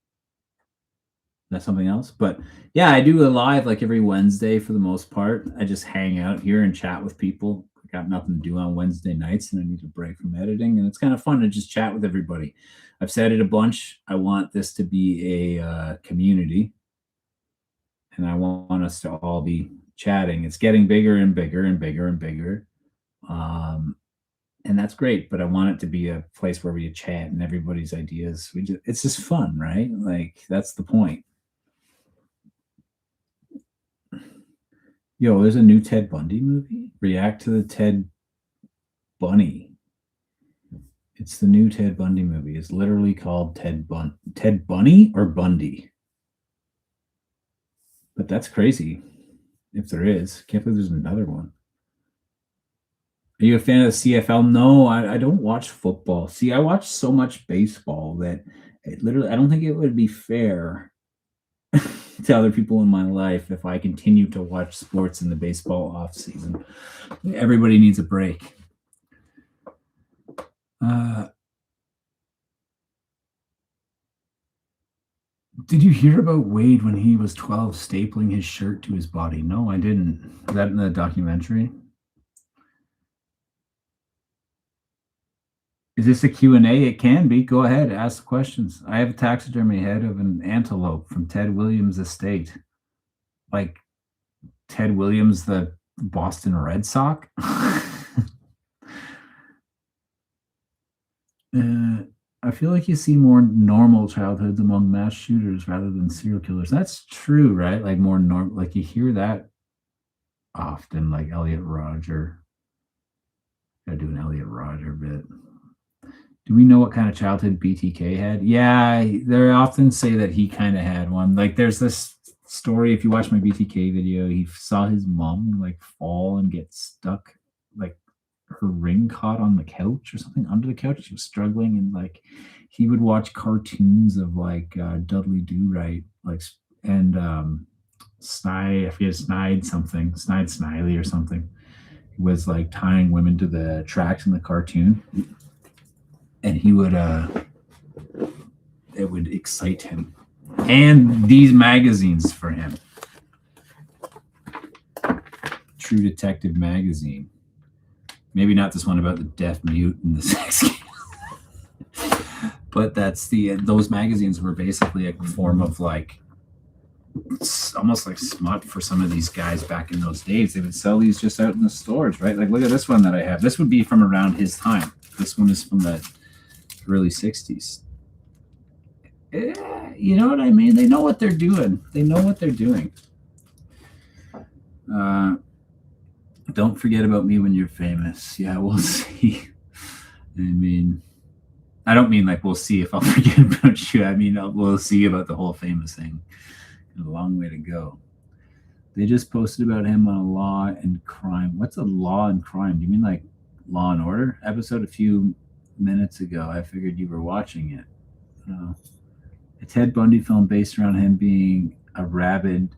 That's something else. But yeah, I do a live like every Wednesday for the most part. I just hang out here and chat with people. I got nothing to do on Wednesday nights, and I need a break from editing. And it's kind of fun to just chat with everybody. I've said it a bunch. I want this to be a community, and I want us to all be chatting. It's getting bigger and bigger and bigger and bigger. And that's great, but I want it to be a place where we chat and everybody's ideas. It's just fun, right? Like that's the point. Yo, there's a new Ted Bundy movie. React to the Ted Bunny. It's the new Ted Bundy movie. It's literally called Ted Bunny or Bundy. But that's crazy. If there is, can't believe there's another one. Are you a fan of the CFL? No, I don't watch football. See, I watch so much baseball that I don't think it would be fair to other people in my life if I continue to watch sports in the baseball off season. Everybody needs a break. Did you hear about Wade when he was 12 stapling his shirt to his body? No, I didn't. Was that in the documentary? Is this a Q&A? It can be. Go ahead. Ask the questions. I have a taxidermy head of an antelope from Ted Williams' estate. like Ted Williams, the Boston Red Sox. I feel like you see more normal childhoods among mass shooters rather than serial killers. That's true, right? Like more normal, like you hear that often, like Elliot Rodger. Gotta do an Elliot Rodger bit. Do we know what kind of childhood BTK had? Yeah, they often say that he kind of had one. Like there's this story, if you watch my BTK video, he saw his mom like fall and get stuck, like her ring caught on the couch or something under the couch. She was struggling, and like he would watch cartoons of like Dudley Do Right, like and Snide, I forget Snide Sniley or something. He was like tying women to the tracks in the cartoon, and he would it would excite him. And these magazines for him. True Detective magazine. Maybe not this one about the deaf mute and the sex game. But that's those magazines were basically a form of like almost like smut for some of these guys back in those days. They would sell these just out in the stores, right? Like look at this one that I have. This would be from around his time. This one is from the early 60s. You know what I mean? They know what they're doing. Don't forget about me when you're famous. Yeah, we'll see. I mean, I don't mean like we'll see if I'll forget about you. I mean, we'll see about the whole famous thing. A long way to go. They just posted about him on a Law and Crime. What's a Law and Crime? Do you mean like Law and Order episode a few minutes ago? I figured you were watching it. A Ted Bundy film based around him being a rabbit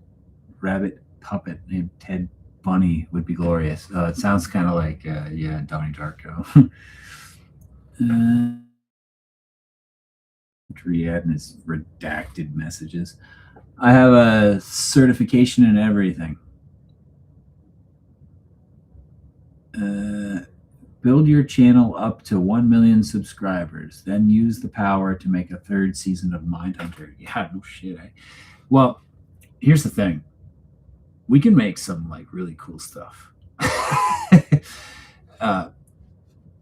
puppet named Ted Bunny would be glorious. It sounds kind of like Donnie Darko. Riyadh and his redacted messages. I have a certification in everything. Build your channel up to 1 million subscribers, then use the power to make a third season of Mindhunter. Yeah, no shit. Well, here's the thing. We can make some like really cool stuff.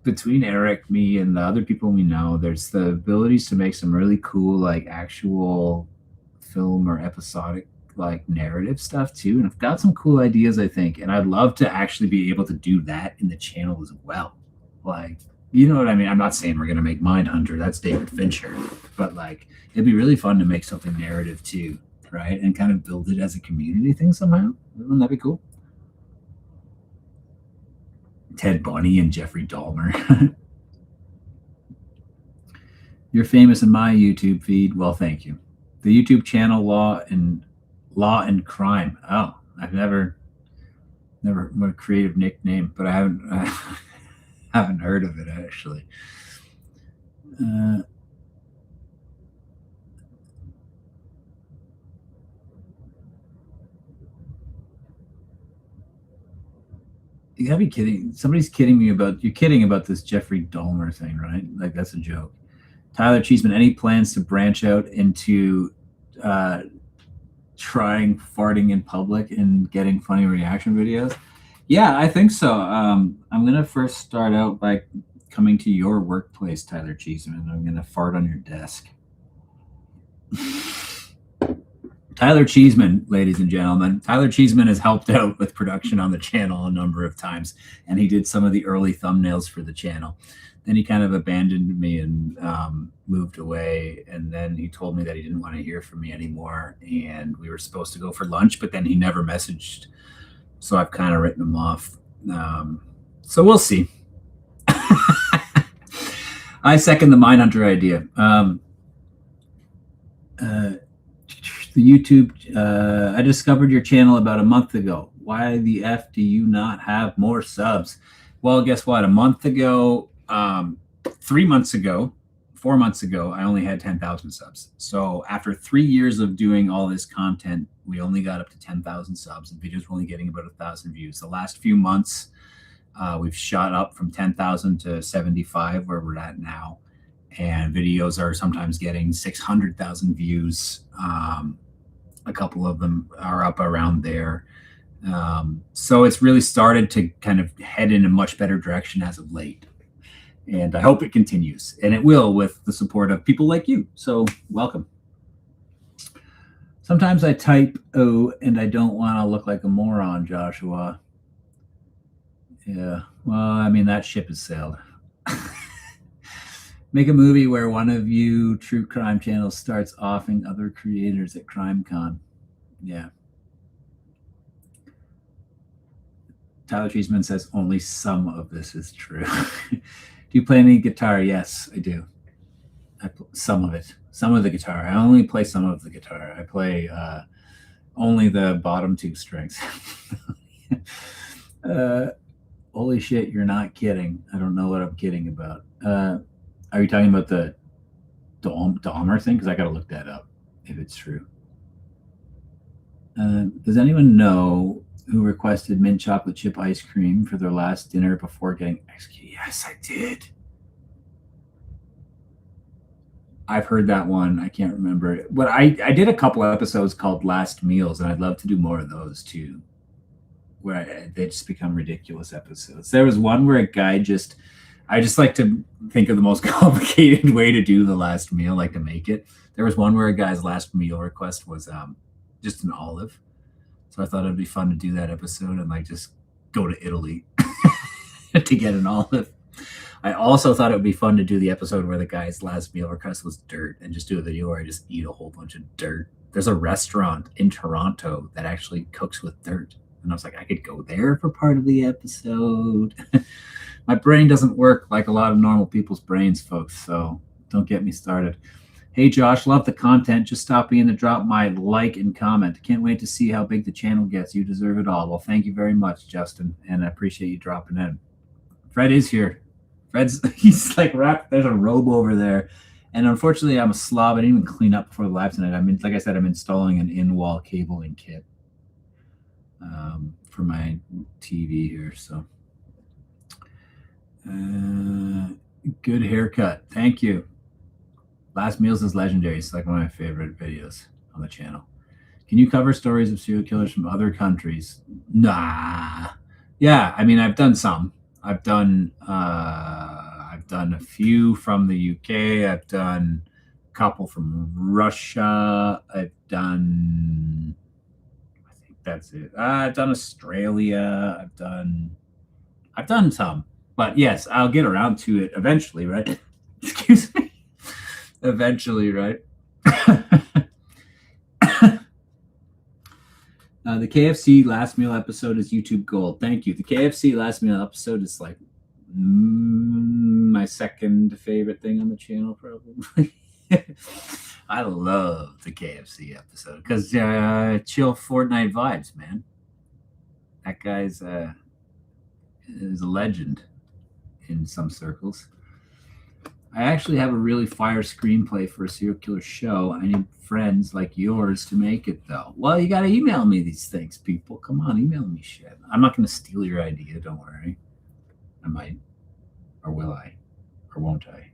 Between Eric, me, and the other people we know, there's the abilities to make some really cool like actual film or episodic like narrative stuff too, and I've got some cool ideas, I think, and I'd love to actually be able to do that in the channel as well. Like, you know what I mean? I'm not saying we're gonna make Mindhunter, that's David Fincher, but like it'd be really fun to make something narrative too, right? And kind of build it as a community thing somehow. Wouldn't that be cool? Ted Bundy and Jeffrey Dahmer. You're famous in my YouTube feed. Well, thank you. The YouTube channel Law and Crime. Oh, I've never what a creative nickname, but I haven't heard of it actually. You gotta be kidding. Somebody's kidding me about you're kidding about this Jeffrey Dahmer thing, right? Like that's a joke. Tyler Cheeseman, any plans to branch out into trying farting in public and getting funny reaction videos? Yeah, I think so. I'm gonna first start out by coming to your workplace, Tyler Cheeseman. I'm gonna fart on your desk. Tyler Cheeseman, ladies and gentlemen. Tyler Cheeseman has helped out with production on the channel a number of times, and he did some of the early thumbnails for the channel. Then he kind of abandoned me and moved away, and then he told me that he didn't want to hear from me anymore, and we were supposed to go for lunch, but then he never messaged, so I've kind of written him off. So we'll see. I second the Mindhunter idea. The YouTube, I discovered your channel about a month ago. Why the F do you not have more subs? Well, guess what? A month ago, 3 months ago, 4 months ago, I only had 10,000 subs. So after 3 years of doing all this content, we only got up to 10,000 subs, and videos were only getting about 1,000 views. The last few months, we've shot up from 10,000 to 75, where we're at now. And videos are sometimes getting 600,000 views. A couple of them are up around there. So it's really started to kind of head in a much better direction as of late. And I hope it continues. And it will with the support of people like you. So welcome. Sometimes I type O and I don't want to look like a moron, Joshua. Yeah. Well, I mean, that ship has sailed. Make a movie where one of you true crime channels starts offing other creators at CrimeCon. Yeah. Tyler Cheeseman says only some of this is true. Do you play any guitar? Yes, I do. Some of it. Some of the guitar. I only play some of the guitar. I play only the bottom two strings. Holy shit, you're not kidding. I don't know what I'm kidding about. Are you talking about the Dahmer thing? Because I got to look that up if it's true. Does anyone know who requested mint chocolate chip ice cream for their last dinner before getting executed? Yes, I did. I've heard that one. I can't remember it. But I did a couple of episodes called Last Meals, and I'd love to do more of those too, where they just become ridiculous episodes. There was one where a guy I just like to think of the most complicated way to do the last meal, like to make it. There was one where a guy's last meal request was just an olive. So I thought it'd be fun to do that episode and like just go to Italy to get an olive. I also thought it would be fun to do the episode where the guy's last meal request was dirt and just do a video where I just eat a whole bunch of dirt. There's a restaurant in Toronto that actually cooks with dirt. And I was like, I could go there for part of the episode. My brain doesn't work like a lot of normal people's brains, folks. So don't get me started. Hey, Josh, love the content. Just stop in to drop my like and comment. Can't wait to see how big the channel gets. You deserve it all. Well, thank you very much, Justin. And I appreciate you dropping in. Fred is here. He's like wrapped. There's a robe over there. And unfortunately, I'm a slob. I didn't even clean up before the live tonight. Like I said, I'm installing an in-wall cabling kit for my TV here. So good haircut. Thank you. Last Meals is legendary. It's like one of my favorite videos on the channel. Can you cover stories of serial killers from other countries? Nah. Yeah, I mean, I've done some. I've done a few from the UK. I've done a couple from Russia. I think that's it. I've done Australia. I've done some. But yes, I'll get around to it eventually, right? Excuse me. Eventually, right? The KFC last meal episode is YouTube gold. Thank you. The KFC last meal episode is like my second favorite thing on the channel, probably. I love the KFC episode because chill Fortnite vibes, man. That guy's is a legend in some circles. I actually have a really fire screenplay for a serial killer show. I need friends like yours to make it, though. Well, you got to email me these things, people. Come on, email me shit. I'm not going to steal your idea. Don't worry. I might. Or will I? Or won't I?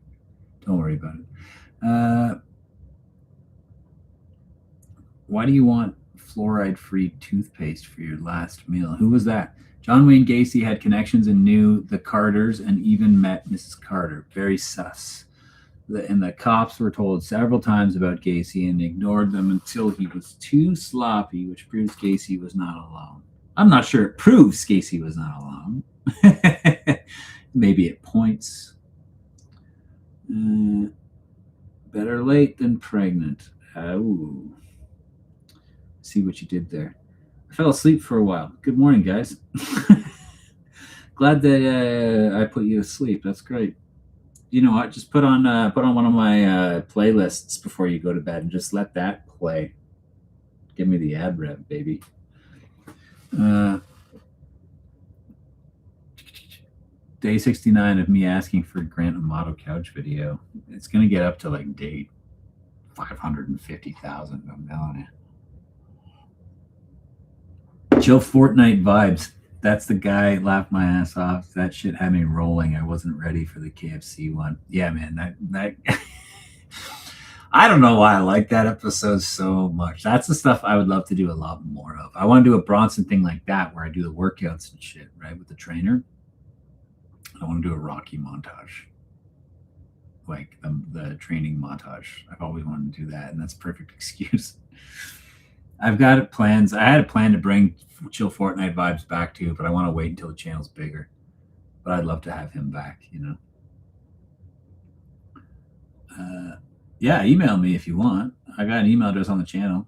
Don't worry about it. Why do you want fluoride-free toothpaste for your last meal? Who was that? John Wayne Gacy had connections and knew the Carters and even met Mrs. Carter. Very sus. And the cops were told several times about Gacy and ignored them until he was too sloppy, which proves Gacy was not alone. I'm not sure it proves Gacy was not alone. Maybe it points. Better late than pregnant. Ooh. See what you did there. I fell asleep for a while. Good morning, guys. Glad that I put you to sleep. That's great. You know what? Just put on one of my playlists before you go to bed and just let that play. Give me the ad rev, baby. Day 69 of me asking for Grant Amato couch video. It's gonna get up to like day 550,000. I'm telling you. Chill Fortnite vibes. That's the guy. Laughed my ass off. That shit had me rolling. I wasn't ready for the KFC one. Yeah, man. That I don't know why I like that episode so much. That's the stuff I would love to do a lot more of. I want to do a Bronson thing like that where I do the workouts and shit, right, with the trainer. I want to do a Rocky montage, like the training montage. I've always wanted to do that, and that's a perfect excuse. I've got plans. I had a plan to bring Chill Fortnite vibes back to you, but I want to wait until the channel's bigger. But I'd love to have him back, you know. Yeah, email me if you want. I got an email address on the channel.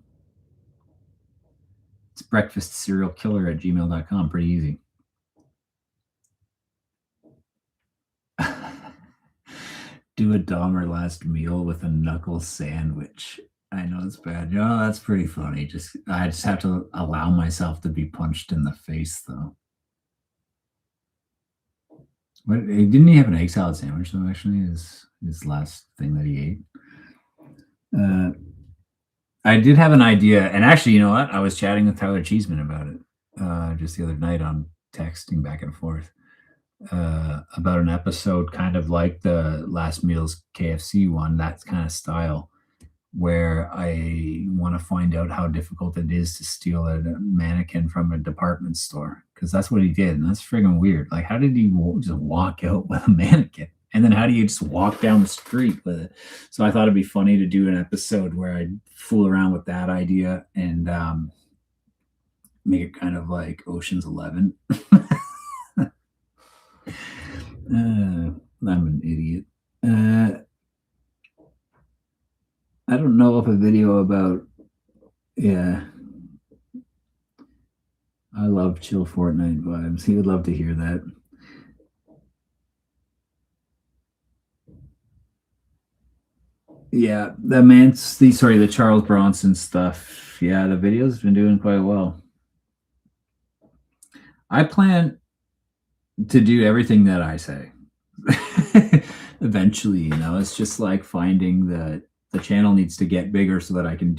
It's breakfastserialkiller@gmail.com. Pretty easy. Do a Dahmer last meal with a knuckle sandwich. I know it's bad. No, that's pretty funny. I just have to allow myself to be punched in the face, though. What didn't he have an egg salad sandwich though? Actually, his last thing that he ate. I did have an idea, and actually, you know what? I was chatting with Tyler Cheeseman about it just the other night on texting back and forth about an episode kind of like the Last Meals KFC one, that kind of style, where I want to find out how difficult it is to steal a mannequin from a department store, because that's what he did, and that's friggin' weird. Like, how did he just walk out with a mannequin? And then how do you just walk down the street with it? So I thought it'd be funny to do an episode where I'd fool around with that idea and make it kind of like Ocean's 11. I'm an idiot. I don't know if a video about, yeah. I love Chill Fortnite vibes. He would love to hear that. Yeah, the Charles Bronson stuff. Yeah, the video's been doing quite well. I plan to do everything that I say. Eventually, you know, it's just like finding the channel needs to get bigger so that I can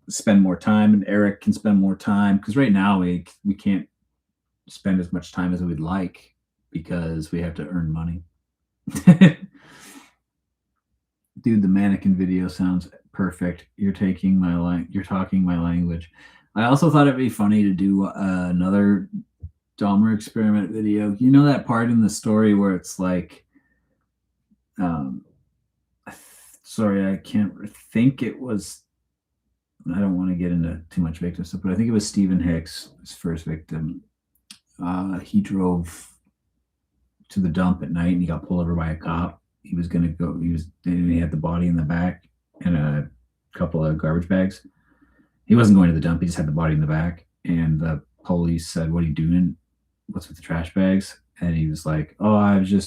spend more time, and Eric can spend more time, because right now we can't spend as much time as we'd like because we have to earn money. Dude, the mannequin video sounds perfect. You're talking my language. I also thought it'd be funny to do another Dahmer experiment video. You know that part in the story where it's like, sorry, I can't think it was. I don't want to get into too much victim stuff, but I think it was Stephen Hicks, his first victim. He drove to the dump at night and he got pulled over by a cop. He was going to go, he had the body in the back and a couple of garbage bags. He wasn't going to the dump. He just had the body in the back. And the police said, "What are you doing? What's with the trash bags?" And he was like, "Oh,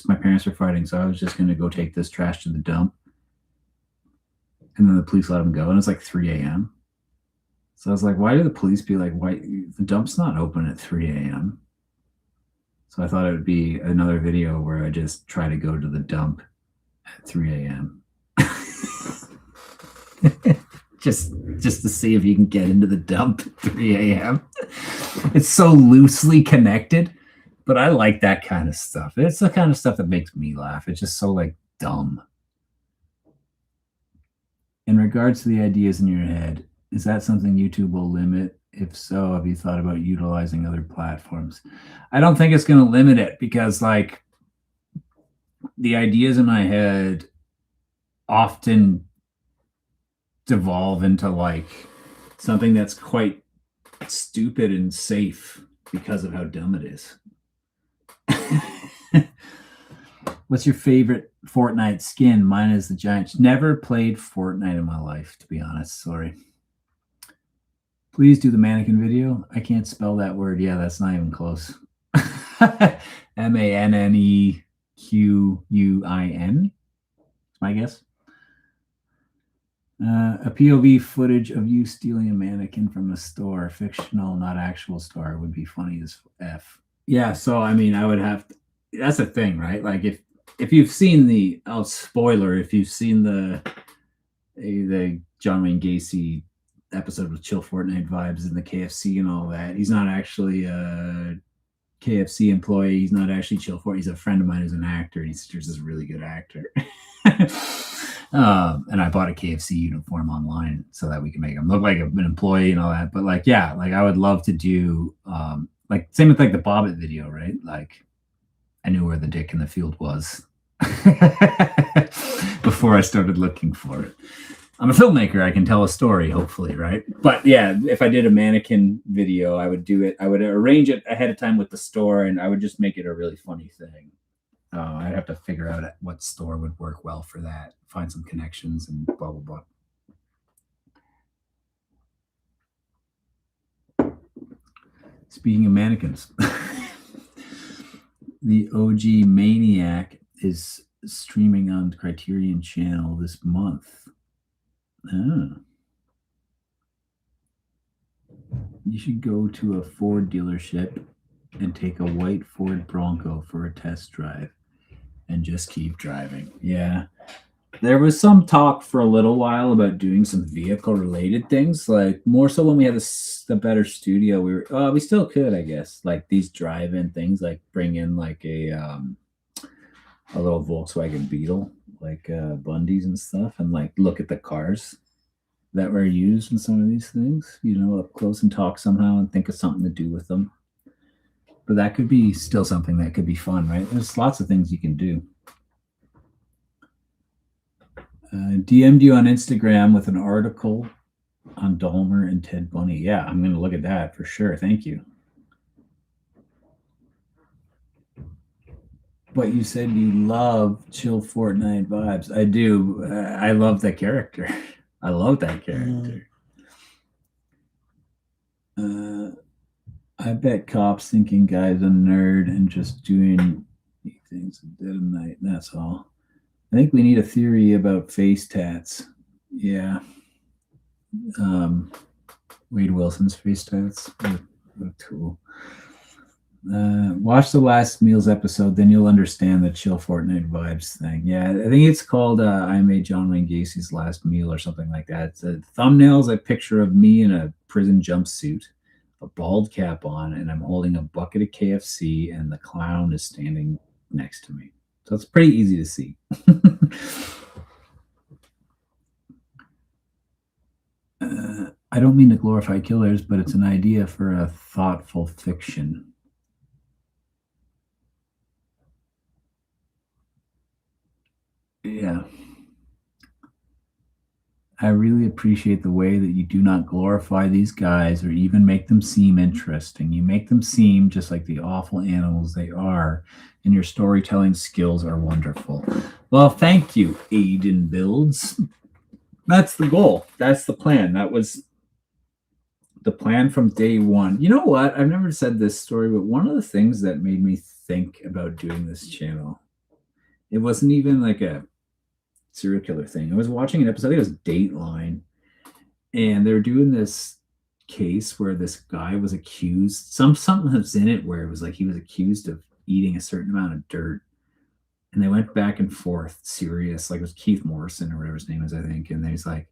my parents were fighting, so I was just going to go take this trash to the dump." And then the police let him go. And it's like 3 a.m. So I was like, why do the police be like, why? The dump's not open at 3 a.m. So I thought it would be another video where I just try to go to the dump at 3 a.m. just to see if you can get into the dump at 3 a.m. It's so loosely connected, but I like that kind of stuff. It's the kind of stuff that makes me laugh. It's just so like dumb. In regards to the ideas in your head, is that something YouTube will limit? If so, have you thought about utilizing other platforms? I don't think it's going to limit it, because like the ideas in my head often devolve into like something that's quite stupid and safe because of how dumb it is. What's your favorite Fortnite skin? Mine is the Giants. Never played Fortnite in my life, to be honest. Sorry. Please do the mannequin video. I can't spell that word. Yeah, that's not even close. Mannequin. My guess. A POV footage of you stealing a mannequin from a store, fictional, not actual store, would be funny as F. Yeah, so I mean, I would have to, that's the thing, right? Like if you've seen spoiler, if you've seen the John Wayne Gacy episode with Chill Fortnite vibes and the KFC and all that, he's not actually a KFC employee. He's not actually Chill Fortnite. He's a friend of mine who's an actor. He's just a really good actor. And I bought a KFC uniform online so that we can make them look like an employee and all that. But like, yeah, like I would love to do like same with like the Bobbit video, right? Like I knew where the dick in the field was before I started looking for it. I'm a filmmaker. I can tell a story, hopefully, right? But yeah, if I did a mannequin video, I would do it. I would arrange it ahead of time with the store, and I would just make it a really funny thing. I'd have to figure out what store would work well for that, find some connections, and blah blah blah. Speaking of mannequins, the OG Maniac is streaming on Criterion Channel this month. Oh. You should go to a Ford dealership and take a white Ford Bronco for a test drive and just keep driving. Yeah. There was some talk for a little while about doing some vehicle related things, like more so when we had the better studio. We still could, I guess, like these drive-in things, like bring in like a little Volkswagen Beetle, like Bundy's and stuff, and like look at the cars that were used in some of these things, up close and talk somehow and think of something to do with them. But that could be still something that could be fun, right? There's lots of things you can do. DM'd you on Instagram with an article on Dahmer and Ted Bundy. Yeah, I'm going to look at that for sure. Thank you. But you said you love chill Fortnite vibes. I do. I love that character. I love that character. I bet cops thinking guy's a nerd and just doing things at dead of night. That's all. I think we need a theory about face tats. Yeah. Wade Wilson's face tats. What cool. Watch the last Meals episode, then you'll understand the chill Fortnite vibes thing. Yeah, I think it's called I Made John Wayne Gacy's Last Meal or something like that. It's a thumbnail's a picture of me in a prison jumpsuit, a bald cap on, and I'm holding a bucket of KFC, and the clown is standing next to me. So it's pretty easy to see. I don't mean to glorify killers, but it's an idea for a thoughtful fiction. Yeah. I really appreciate the way that you do not glorify these guys or even make them seem interesting. You make them seem just like the awful animals they are, and your storytelling skills are wonderful. Well, thank you, Aiden Builds. That's the goal. That's the plan. That was the plan from day one. You know what? I've never said this story, but one of the things that made me think about doing this channel, it wasn't even like a serial killer thing. I was watching an episode, I think it was Dateline, and they were doing this case where this guy was accused, something was in it where it was like he was accused of eating a certain amount of dirt. And they went back and forth, serious, like it was Keith Morrison or whatever his name is, I think. And he's like,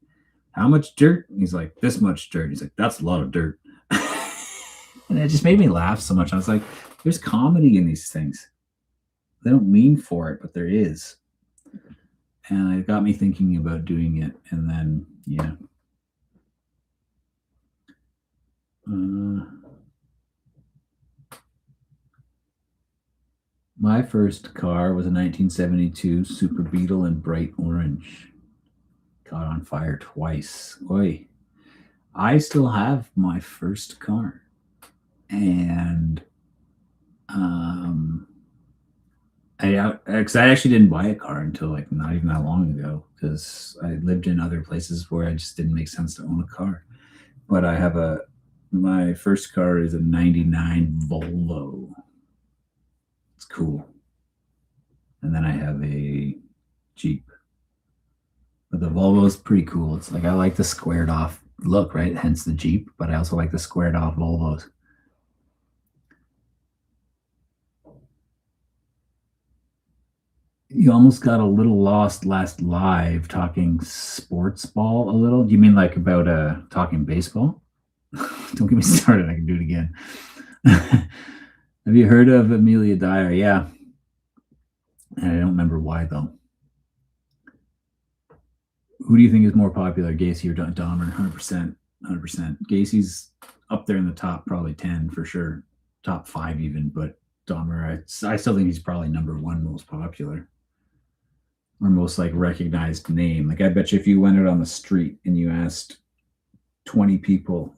how much dirt? And he's like, this much dirt. He's like, that's a lot of dirt. And it just made me laugh so much. I was like, there's comedy in these things. They don't mean for it, but there is. And it got me thinking about doing it. And then, yeah. My first car was a 1972 Super Beetle in bright orange. Caught on fire twice. Oi. I still have my first car. And I actually didn't buy a car until like not even that long ago, because I lived in other places where it just didn't make sense to own a car. But I have my first car is a 99 Volvo. It's cool. And then I have a Jeep. But the Volvo is pretty cool. It's like I like the squared off look, right? Hence the Jeep, but I also like the squared off Volvos. You almost got a little lost last live talking sports ball a little. Do you mean like about talking baseball? Don't get me started. I can do it again. Have you heard of Amelia Dyer? Yeah. And I don't remember why though. Who do you think is more popular, Gacy or Dahmer? 100%. 100%. Gacy's up there in the top, probably 10 for sure. Top 5 even, but Dahmer, I still think he's probably number 1 most popular or most like recognized name. Like I bet you if you went out on the street and you asked 20 people,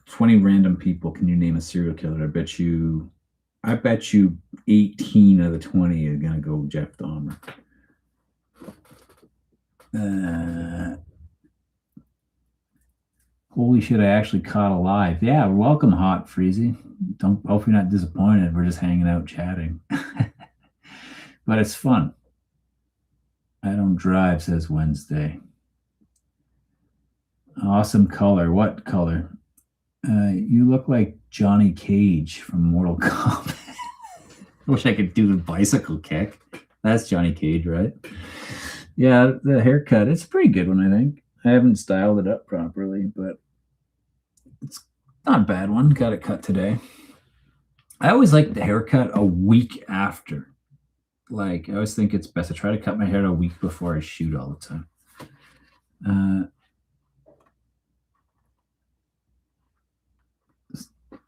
20 random people, can you name a serial killer? I bet you 18 of the 20 are gonna go Jeff Dahmer. Holy shit, I actually caught alive. Yeah, welcome, Hot Freezy. Hope you're not disappointed. We're just hanging out chatting. But it's fun. I don't drive, says Wednesday. Awesome color. What color? You look like Johnny Cage from Mortal Kombat. I wish I could do the bicycle kick. That's Johnny Cage, right? Yeah, the haircut. It's a pretty good one, I think. I haven't styled it up properly, but it's not a bad one. Got it cut today. I always like the haircut a week after. Like, I always think it's best to try to cut my hair a week before I shoot all the time.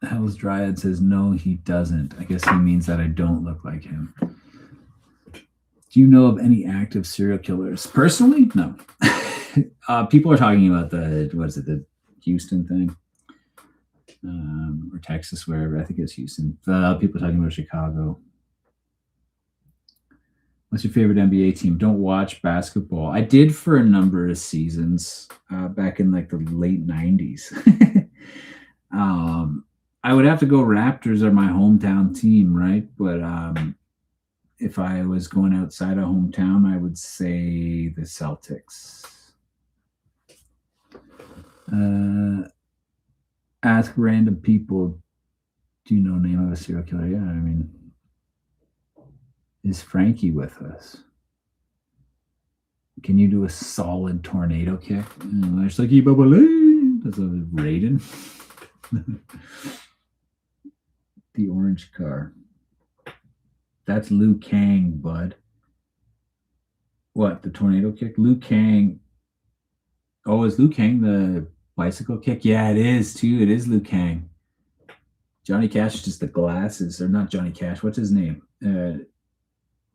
Hell's Dryad says, no, he doesn't. I guess he means that I don't look like him. Do you know of any active serial killers? Personally, no. People are talking about the Houston thing, or Texas, wherever. I think it's Houston. People are talking about Chicago. What's your favorite NBA team? Don't watch basketball. I did for a number of seasons back in like the late 90s. I would have to go Raptors are my hometown team, right? But if I was going outside of hometown, I would say the Celtics. Ask random people, do you know the name of a serial killer? Yeah, I mean, is Frankie with us? Can you do a solid tornado kick? It's like that's a Raiden. The orange car. That's Liu Kang, bud. What, the tornado kick? Liu Kang. Oh, is Liu Kang the bicycle kick? Yeah, it is too. It is Liu Kang. Johnny Cash is just the glasses, or not Johnny Cash. What's his name?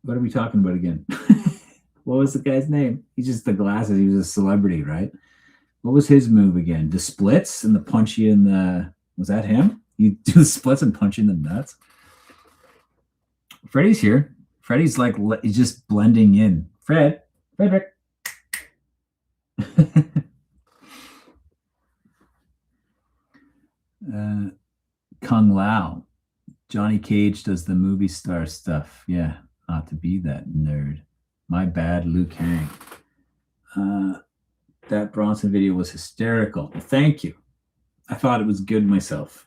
What are we talking about again? What was the guy's name? He's just the glasses. He was a celebrity, right? What was his move again? The splits and the punchy in the. Was that him? You do the splits and punch in the nuts. Freddy's here. Freddy's like he's just blending in. Frederick. Kung Lao. Johnny Cage does the movie star stuff. Yeah, not to be that nerd. My bad, Liu Kang. That Bronson video was hysterical. Well, thank you. I thought it was good myself.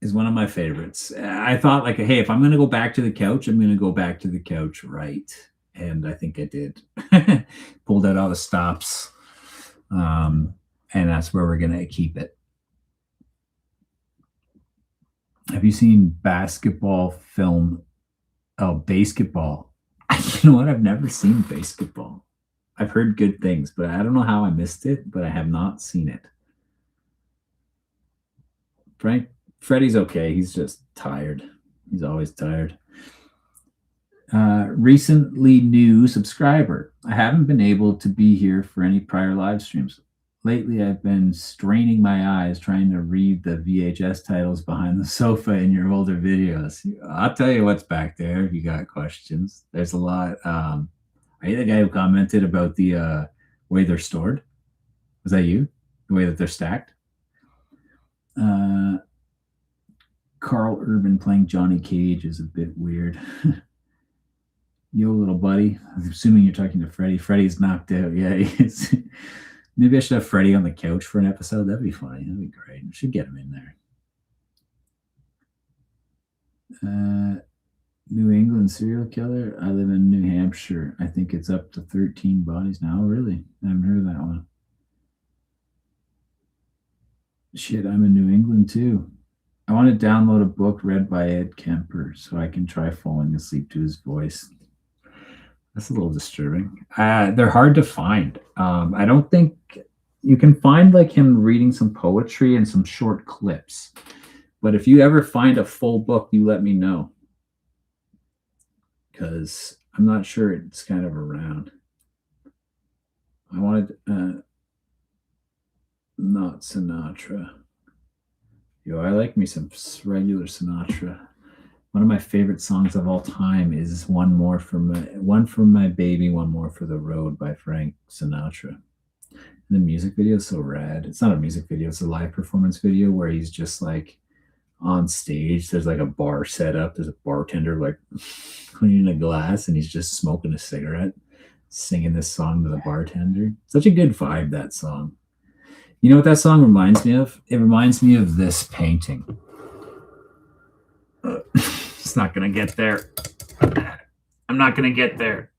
Is one of my favorites. I thought like, hey, if I'm going to go back to the couch, I'm going to go back to the couch right. And I think I did. Pulled out all the stops. And that's where we're going to keep it. Have you seen basketball film? Oh, basketball. You know what? I've never seen basketball. I've heard good things, but I don't know how I missed it, but I have not seen it. Freddie's okay. He's just tired. He's always tired. Recently new subscriber. I haven't been able to be here for any prior live streams. Lately, I've been straining my eyes trying to read the VHS titles behind the sofa in your older videos. I'll tell you what's back there if you got questions. There's a lot. Are you the guy who commented about the way they're stored? Was that you? The way that they're stacked? Carl Urban playing Johnny Cage is a bit weird. Yo, little buddy. I'm assuming you're talking to Freddie. Freddie's knocked out. Yeah, he is. Maybe I should have Freddie on the couch for an episode. That'd be funny. That'd be great. We should get him in there. New England serial killer. I live in New Hampshire. I think it's up to 13 bodies now. Really? I haven't heard of that one. Shit, I'm in New England too. I want to download a book read by Ed Kemper so I can try falling asleep to his voice. That's a little disturbing. They're hard to find. I don't think you can find like him reading some poetry and some short clips. But if you ever find a full book, you let me know, because I'm not sure it's kind of around. I wanted not Sinatra. Yo, I like me some regular Sinatra. One of my favorite songs of all time is one for my baby, one more for the road by Frank Sinatra. And the music video is so rad. It's not a music video, it's a live performance video where he's just like on stage. There's like a bar set up. There's a bartender like cleaning a glass and he's just smoking a cigarette, singing this song to the bartender. Such a good vibe, that song. You know what that song reminds me of? It reminds me of this painting. It's not going to get there. I'm not going to get there.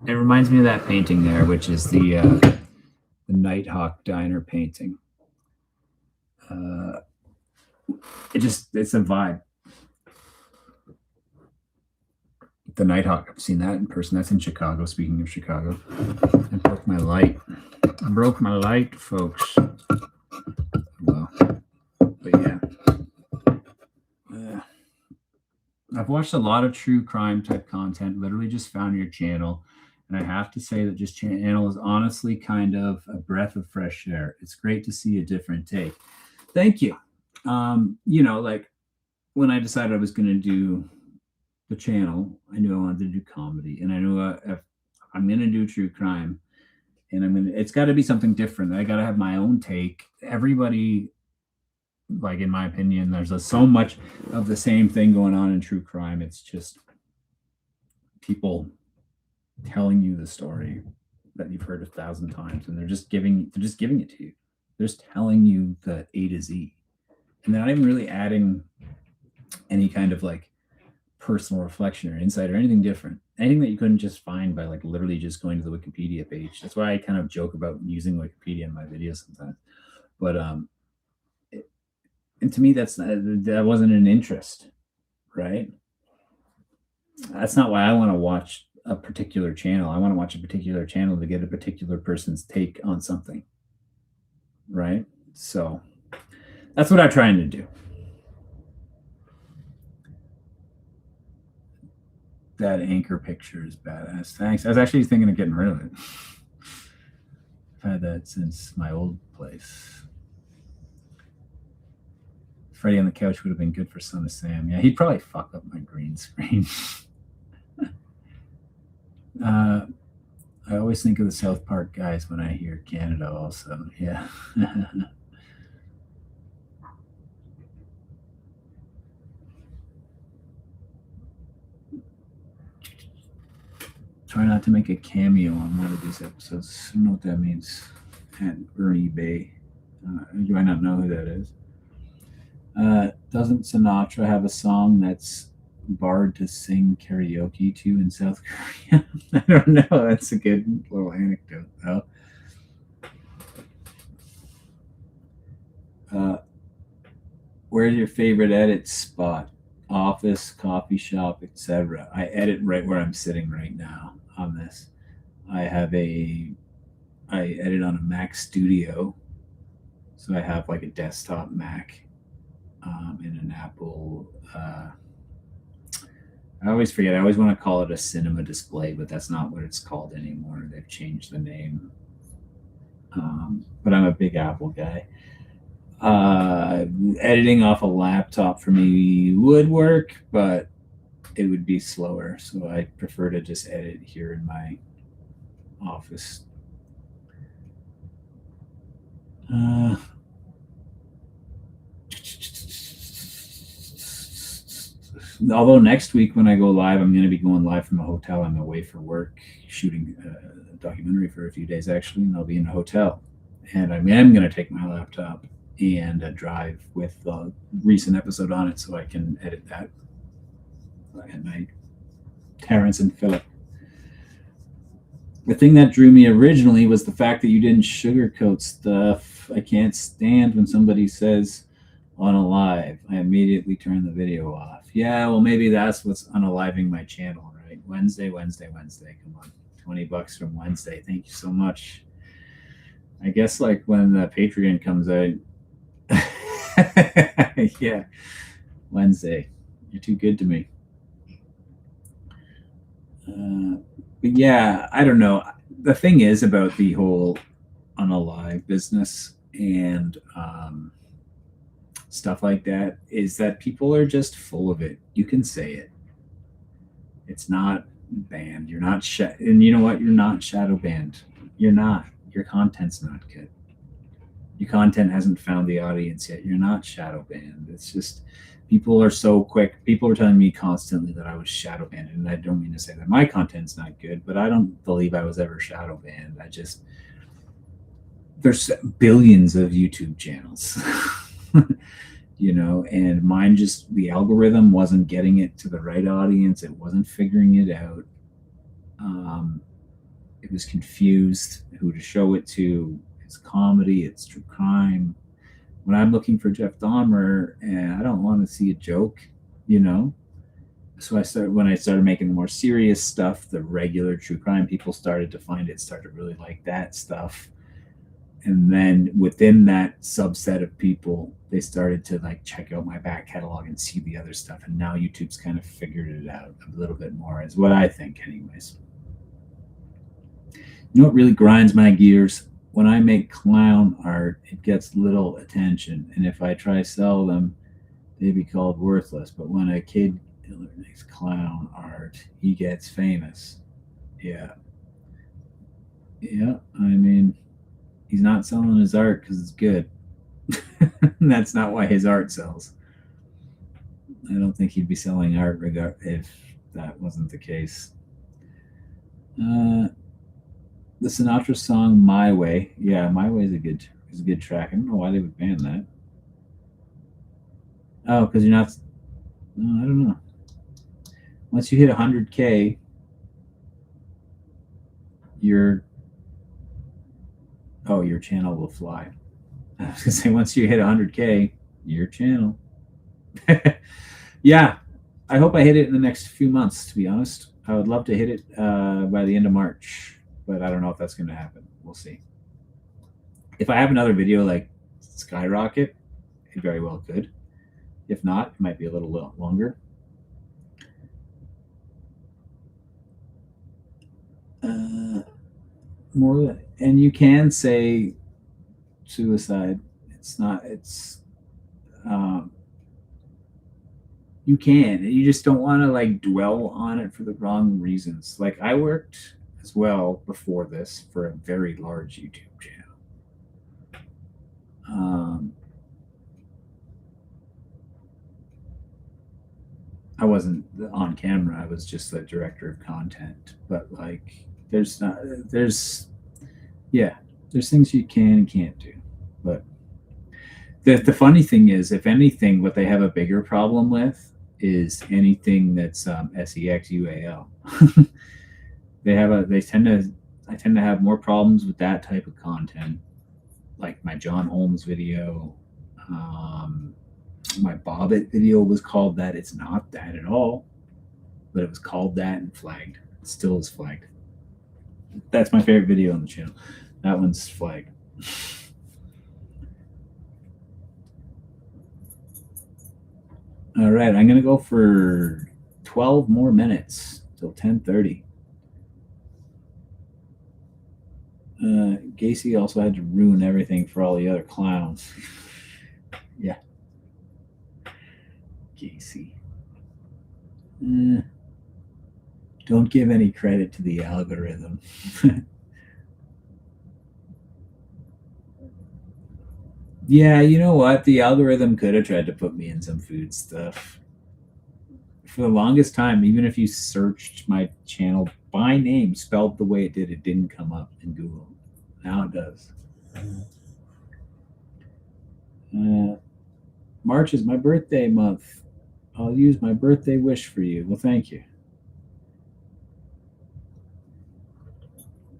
It reminds me of that painting there, which is the Nighthawk Diner painting. It's a vibe. The Nighthawk, I've seen that in person. That's in Chicago. Speaking of Chicago, I broke my light. Folks. Well, but yeah. I've watched a lot of true crime type content, literally just found your channel. And I have to say that just channel is honestly kind of a breath of fresh air. It's great to see a different take. Thank you. Like when I decided I was going to do the channel, I knew I wanted to do comedy, and I knew if I'm going to do true crime, and it's got to be something different. I got to have my own take. Everybody, like in my opinion, there's so much of the same thing going on in true crime. It's just people telling you the story that you've heard 1,000 times, and they're just giving it to you. They're just telling you the A to Z, and they're not even really adding any kind of like personal reflection or insight or anything different, anything that you couldn't just find by like literally just going to the Wikipedia page. That's why I kind of joke about using Wikipedia in my videos sometimes. But and to me, that wasn't an interest, right? That's not why I want to watch a particular channel. I want to watch a particular channel to get a particular person's take on something, right? So that's what I'm trying to do. That anchor picture is badass. Thanks. I was actually thinking of getting rid of it. I've had that since my old place. Freddy on the couch would have been good for Son of Sam. Yeah, he'd probably fuck up my green screen. I always think of the South Park guys when I hear Canada also. Yeah. Try not to make a cameo on one of these episodes. I don't know what that means. At Ernie Bay. You might not know who that is. Doesn't Sinatra have a song that's barred to sing karaoke to in South Korea? I don't know. That's a good little anecdote, though. Where's your favorite edit spot? Office, coffee shop, etc. I edit right where I'm sitting right now on this. I edit on a Mac Studio, so I have like a desktop Mac and an Apple. I always forget. I always want to call it a cinema display, but that's not what it's called anymore. They've changed the name. But I'm a big Apple guy. Editing off a laptop for me would work, but it would be slower. So I prefer to just edit here in my office. Although next week when I go live, I'm going to be going live from a hotel. I'm away for work, shooting a documentary for a few days actually, and I'll be in a hotel. And I am going to take my laptop and drive with the recent episode on it so I can edit that at night. Terrence and Philip. The thing that drew me originally was the fact that you didn't sugarcoat stuff. I can't stand when somebody says on a live, I immediately turn the video off. Yeah, well, maybe that's what's unaliving my channel, right? Wednesday. Come on, $20 from Wednesday. Thank you so much. I guess like when the Patreon comes out. Yeah, Wednesday. You're too good to me. But yeah, I don't know. The thing is about the whole unalive business and stuff like that is that people are just full of it. You can say it. It's not banned. You're not and you know what? You're not shadow banned. You're not. Your content's not good. Your content hasn't found the audience yet. You're not shadow banned. It's just people are so quick. People are telling me constantly that I was shadow banned, and I don't mean to say that my content's not good, but I don't believe I was ever shadow banned. There's billions of YouTube channels. You know, and mine just, the algorithm wasn't getting it to the right audience. It wasn't figuring it out. It was confused who to show it to. It's comedy, it's true crime. When I'm looking for Jeff Dahmer, and I don't want to see a joke, you know. So when I started making more serious stuff, the regular true crime people started to find it, started to really like that stuff. And then within that subset of people, they started to like check out my back catalog and see the other stuff. And now YouTube's kind of figured it out a little bit more, is what I think anyways. You know what really grinds my gears? When I make clown art, it gets little attention. And if I try to sell them, they'd be called worthless. But when a kid makes clown art, he gets famous. Yeah. Yeah, I mean, he's not selling his art because it's good. That's not why his art sells. I don't think he'd be selling art if that wasn't the case. The Sinatra song "My Way," yeah, "My Way" is a good track. I don't know why they would ban that. Oh, because you're not. No, I don't know. Once you hit 100K, your channel will fly. I was gonna say once you hit 100K, your channel. Yeah, I hope I hit it in the next few months. To be honest, I would love to hit it by the end of March. But I don't know if that's going to happen. We'll see. If I have another video like skyrocket, it very well could. If not, it might be a little longer. More, and you can say suicide. You can. You just don't want to like dwell on it for the wrong reasons. Like I worked as well before this for a very large YouTube channel. I wasn't on camera. I was just the director of content. But like, there's things you can and can't do. But the funny thing is, if anything, what they have a bigger problem with is anything that's SEXUAL. I tend to have more problems with that type of content, like my John Holmes video. My Bobbit video was called that. It's not that at all, but it was called that and flagged. It still is flagged. That's my favorite video on the channel. That one's flagged. All right, I'm gonna go for 12 more minutes till 10:30. Gacy also had to ruin everything for all the other clowns. Yeah. Gacy. Don't give any credit to the algorithm. Yeah, you know what? The algorithm could have tried to put me in some food stuff. For the longest time, even if you searched my channel by name, spelled the way it did, it didn't come up in Google. Now it does. March is my birthday month. I'll use my birthday wish for you. Well, thank you.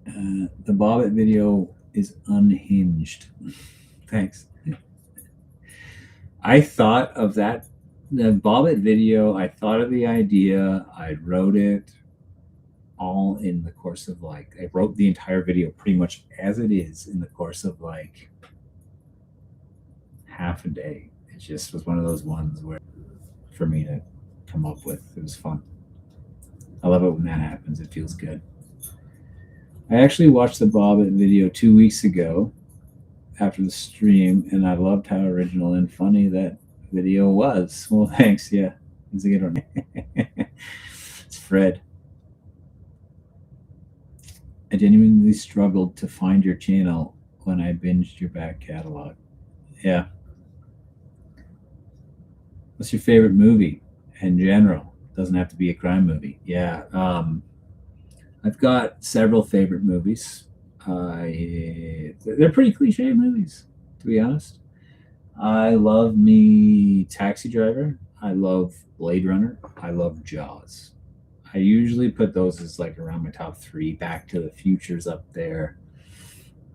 The Bobbit video is unhinged. Thanks. I thought of the Bobbit video. I thought of the idea. I wrote it. all in the course of like, I wrote the entire video pretty much as it is in the course of like half a day. It just was one of those ones where for me to come up with, it was fun. I love it when that happens. It feels good. I actually watched the Bobbit video 2 weeks ago after the stream, and I loved how original and funny that video was. Well, thanks. Yeah, it's a good one. It's Fred. I genuinely struggled to find your channel when I binged your back catalog. Yeah. What's your favorite movie in general? Doesn't have to be a crime movie. Yeah. I've got several favorite movies. They're pretty cliche movies, to be honest. I love me Taxi Driver. I love Blade Runner. I love Jaws. I usually put those as like around my top three. Back to the Future's up there.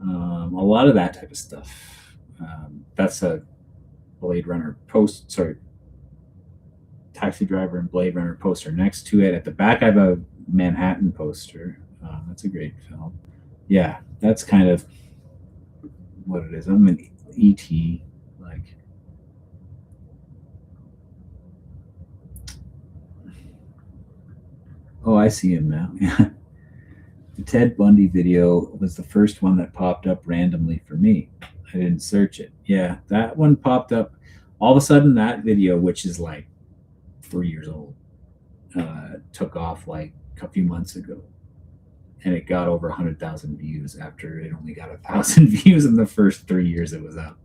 A lot of that type of stuff. That's a Blade Runner post. Sorry, Taxi Driver and Blade Runner poster next to it. At the back, I have a Manhattan poster. That's a great film. Yeah, that's kind of what it is. I'm an ET. Like, oh, I see him now. Yeah. The Ted Bundy video was the first one that popped up randomly for me. I didn't search it. Yeah, that one popped up. All of a sudden, that video, which is like 3 years old, took off like a few months ago. And it got over 100,000 views after it only got 1,000 views in the first 3 years it was up.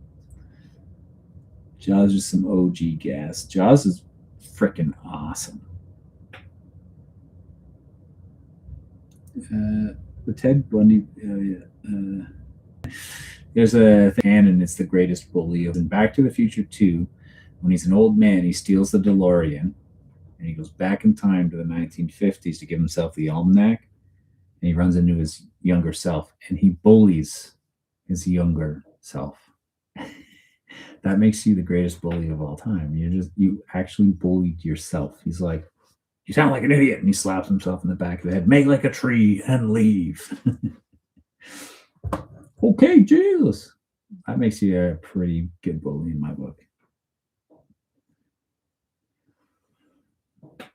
Jaws is some OG gas. Jaws is freaking awesome. The Ted Bundy. There's a thing, and it's the greatest bully. In Back to the Future 2, when he's an old man, he steals the DeLorean, and he goes back in time to the 1950s to give himself the almanac, and he runs into his younger self, and he bullies his younger self. That makes you the greatest bully of all time. You actually bullied yourself. He's like, you sound like an idiot, and he slaps himself in the back of the head. Make like a tree and leave. Okay, Jesus. That makes you a pretty good bully in my book.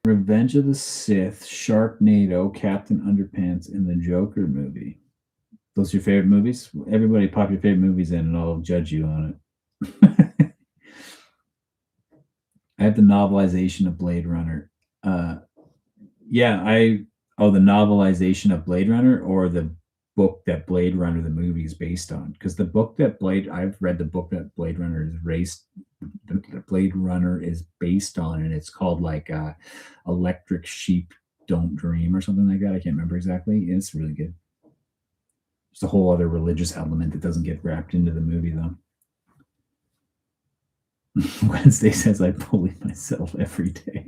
Revenge of the Sith, Sharknado, Captain Underpants, and the Joker movie. Those are your favorite movies? Everybody pop your favorite movies in and I'll judge you on it. I have the novelization of Blade Runner. The novelization of Blade Runner, or the book that Blade Runner the movie is based on? Because I've read the book that Blade Runner is based on, and it's called like Electric Sheep Don't Dream or something like that. I can't remember exactly. It's really good. There's a whole other religious element that doesn't get wrapped into the movie though. Wednesday says I bully myself every day.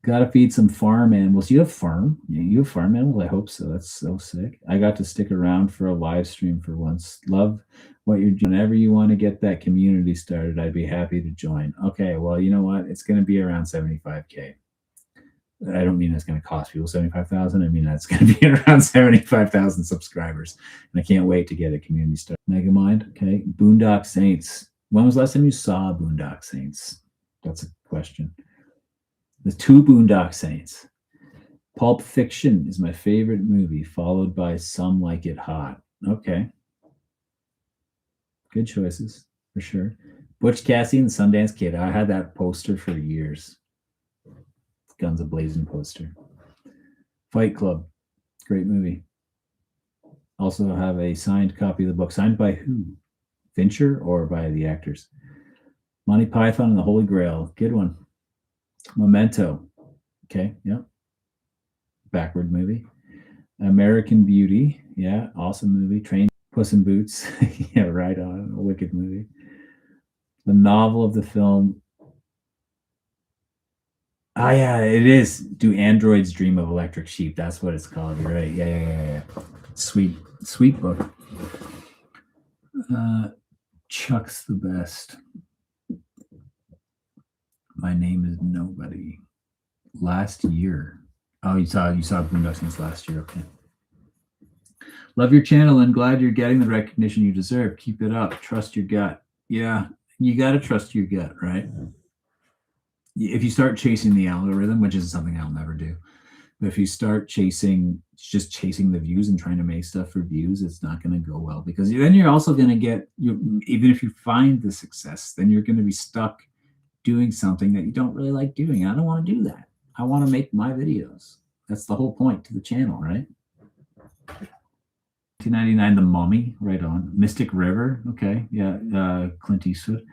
Gotta feed some farm animals. You have farm? Yeah, you have farm animals? I hope so. That's so sick. I got to stick around for a live stream for once. Love what you're doing. Whenever you want to get that community started, I'd be happy to join. Okay, well, you know what? It's going to be around 75K. I don't mean it's going to cost people 75,000. I mean that's going to be around 75,000 subscribers, and I can't wait to get a community started. Megamind, okay. Boondock Saints. When was the last time you saw Boondock Saints? That's a question. The two Boondock Saints. Pulp Fiction is my favorite movie, followed by Some Like It Hot. Okay. Good choices, for sure. Butch Cassidy and the Sundance Kid. I had that poster for years. Guns A-Blazing poster. Fight Club. Great movie. Also have a signed copy of the book. Signed by who? Fincher or by the actors? Monty Python and the Holy Grail. Good one. Memento. Okay, yep. Backward movie. American Beauty. Yeah, awesome movie. Train, Puss in Boots. Yeah, right on. A wicked movie. The novel of the film. Oh, yeah, it is. Do Androids Dream of Electric Sheep? That's what it's called. You're right. Yeah. Sweet book. Chuck's the best. My name is nobody. Last year. Oh, you saw Boondock Saints last year. Okay. Love your channel and glad you're getting the recognition you deserve. Keep it up. Trust your gut. Yeah, you got to trust your gut, right? If you start chasing the algorithm, which is something I'll never do, but if you start just chasing the views and trying to make stuff for views, it's not going to go well because then you're also going to even if you find the success, then you're going to be stuck doing something that you don't really like doing. I don't want to do that. I want to make my videos. That's the whole point to the channel, right? 1999, The Mummy, right on. Mystic River, okay, yeah. Clint Eastwood.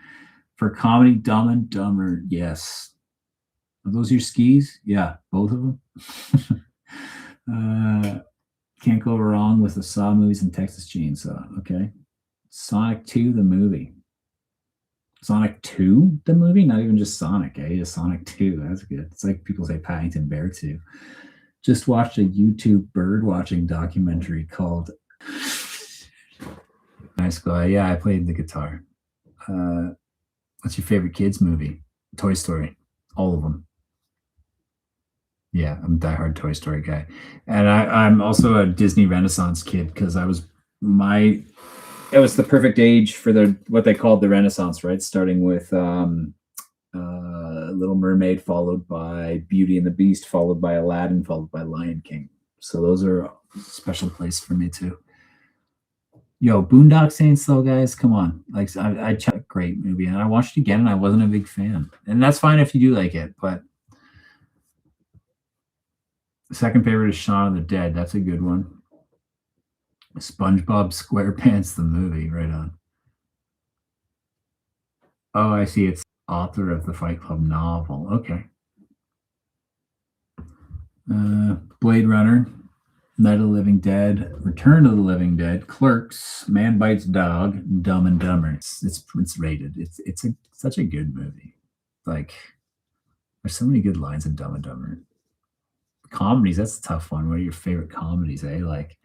For comedy, Dumb and Dumber, yes. Are those your skis? Yeah, both of them. Can't go wrong with the Saw movies and Texas Chainsaw. Okay. Sonic 2, the movie. Sonic 2, the movie? Not even just Sonic, eh? Just Sonic 2. That's good. It's like people say Paddington Bear 2. Just watched a YouTube bird watching documentary called Nice Guy. Yeah, I played the guitar. What's your favorite kids movie? Toy Story. All of them. Yeah, I'm a diehard Toy Story guy, and I'm also a Disney Renaissance kid because it was the perfect age for what they called the Renaissance, right? Starting with Little Mermaid, followed by Beauty and the Beast, followed by Aladdin, followed by Lion King. So those are a special place for me too. Yo, Boondock Saints, though, guys, come on! Like I checked, great movie, and I watched it again, and I wasn't a big fan, and that's fine if you do like it, but. The second favorite is Shaun of the Dead. That's a good one. SpongeBob SquarePants, the movie, right on. Oh, I see. It's author of the Fight Club novel. Okay. Blade Runner, Night of the Living Dead, Return of the Living Dead, Clerks, Man Bites Dog, Dumb and Dumber. It's rated. It's such a good movie. Like, there's so many good lines in Dumb and Dumber. Comedies, that's a tough one. What are your favorite comedies, eh? Like,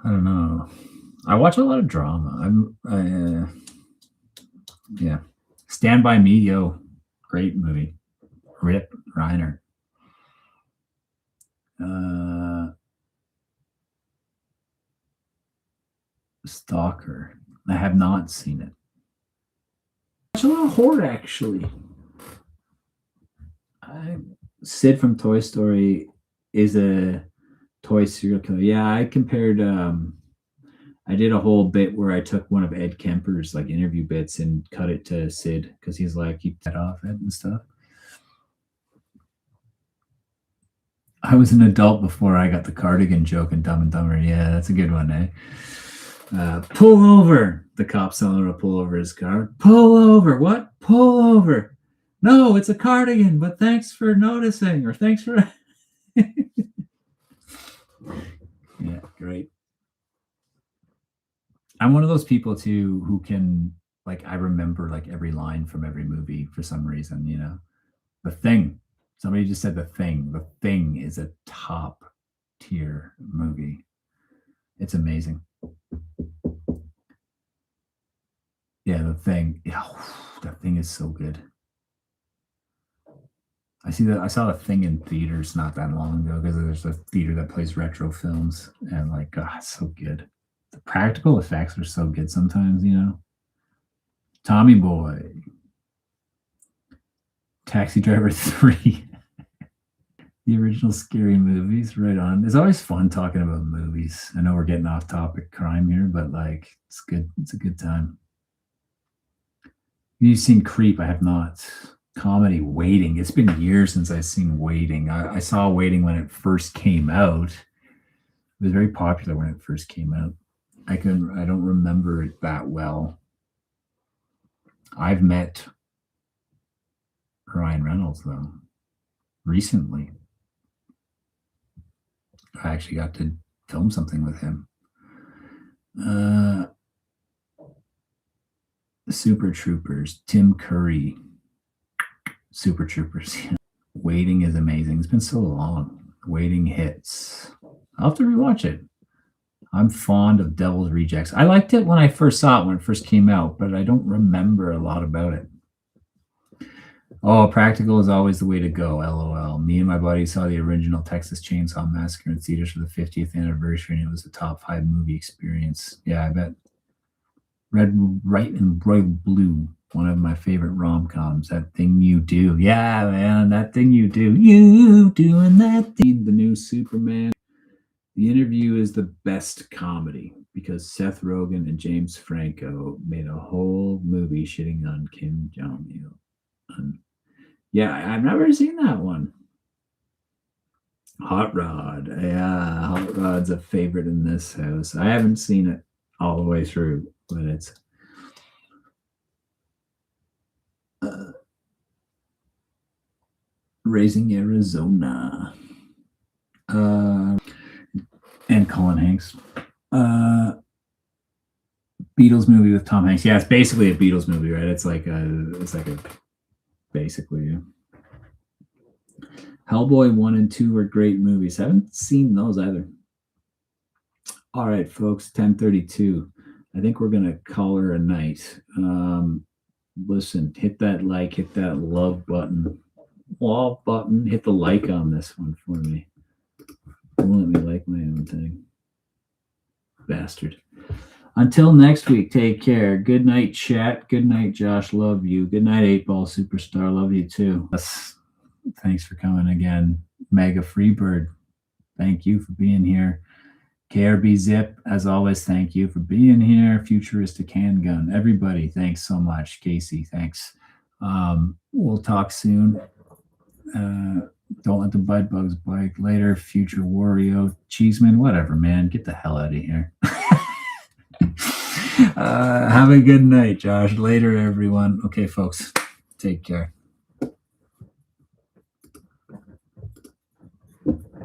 I don't know. I watch a lot of drama. Yeah. Stand By Me, yo, great movie. Rip Reiner. Stalker. I have not seen it. I watch a lot of horror, actually. Sid from Toy Story is a toy serial killer. Yeah, I compared. I did a whole bit where I took one of Ed Kemper's like interview bits and cut it to Sid because he's like, keep that off it and stuff. I was an adult before I got the cardigan joke in Dumb and Dumber. Yeah, that's a good one, eh? Pull over. The cop's telling him to pull over his car. Pull over. What? Pull over. No, it's a cardigan, but thanks for noticing, or thanks for. Yeah, great. I'm one of those people too who can like I remember like every line from every movie for some reason, you know. The Thing. Somebody just said The Thing. The Thing is a top tier movie. It's amazing. Yeah, The Thing. Yeah, that thing is so good. I saw The Thing in theaters not that long ago because there's a theater that plays retro films and like, God, it's so good. The practical effects are so good sometimes, you know. Tommy Boy. Taxi Driver 3. The original Scary Movies, right on. It's always fun talking about movies. I know we're getting off topic crime here, but like it's good. It's a good time. You've seen Creep? I have not. Comedy, Waiting. It's been years since I've seen Waiting. I saw Waiting when it first came out. It was very popular when it first came out. I don't remember it that well. I've met Ryan Reynolds though recently. I actually got to film something with him. Super Troopers, Tim Curry. Super Troopers. Waiting is amazing. It's been so long. Waiting hits. I'll have to rewatch it. I'm fond of Devil's Rejects. I liked it when I first saw it when it first came out, but I don't remember a lot about it. Oh, practical is always the way to go. LOL. Me and my buddy saw the original Texas Chainsaw Massacre in theaters for the 50th anniversary, and it was a top 5 movie experience. Yeah, I bet. Red, Right, and Royal Blue. One of my favorite rom-coms. That Thing You Do. Yeah, man, That Thing You Do. You doing that thing. The new Superman. The Interview is the best comedy because Seth Rogen and James Franco made a whole movie shitting on Kim Jong-il. Yeah, I've never seen that one. Hot Rod. Yeah, Hot Rod's a favorite in this house. I haven't seen it all the way through, but it's Raising Arizona. And Colin Hanks. Beatles movie with Tom Hanks. Yeah, it's basically a Beatles movie, right? It's like a basically. Hellboy 1 and 2 are great movies. Haven't seen those either. All right, folks, 10:32. I think we're gonna call her a night. Listen, hit that like, hit that love button, hit the like on this one for me. Won't let me like my own thing. Bastard. Until next week, take care. Good night, chat. Good night, Josh. Love you. Good night, 8-Ball Superstar. Love you too. Thanks for coming again. Mega Freebird, thank you for being here. KRB Zip, as always, thank you for being here. Futuristic Handgun, everybody, thanks so much. Casey, thanks. We'll talk soon. Don't let the bud bugs bite. Later, Future Wario, Cheeseman, whatever, man. Get the hell out of here. Have a good night, Josh. Later, everyone. Okay, folks, take care.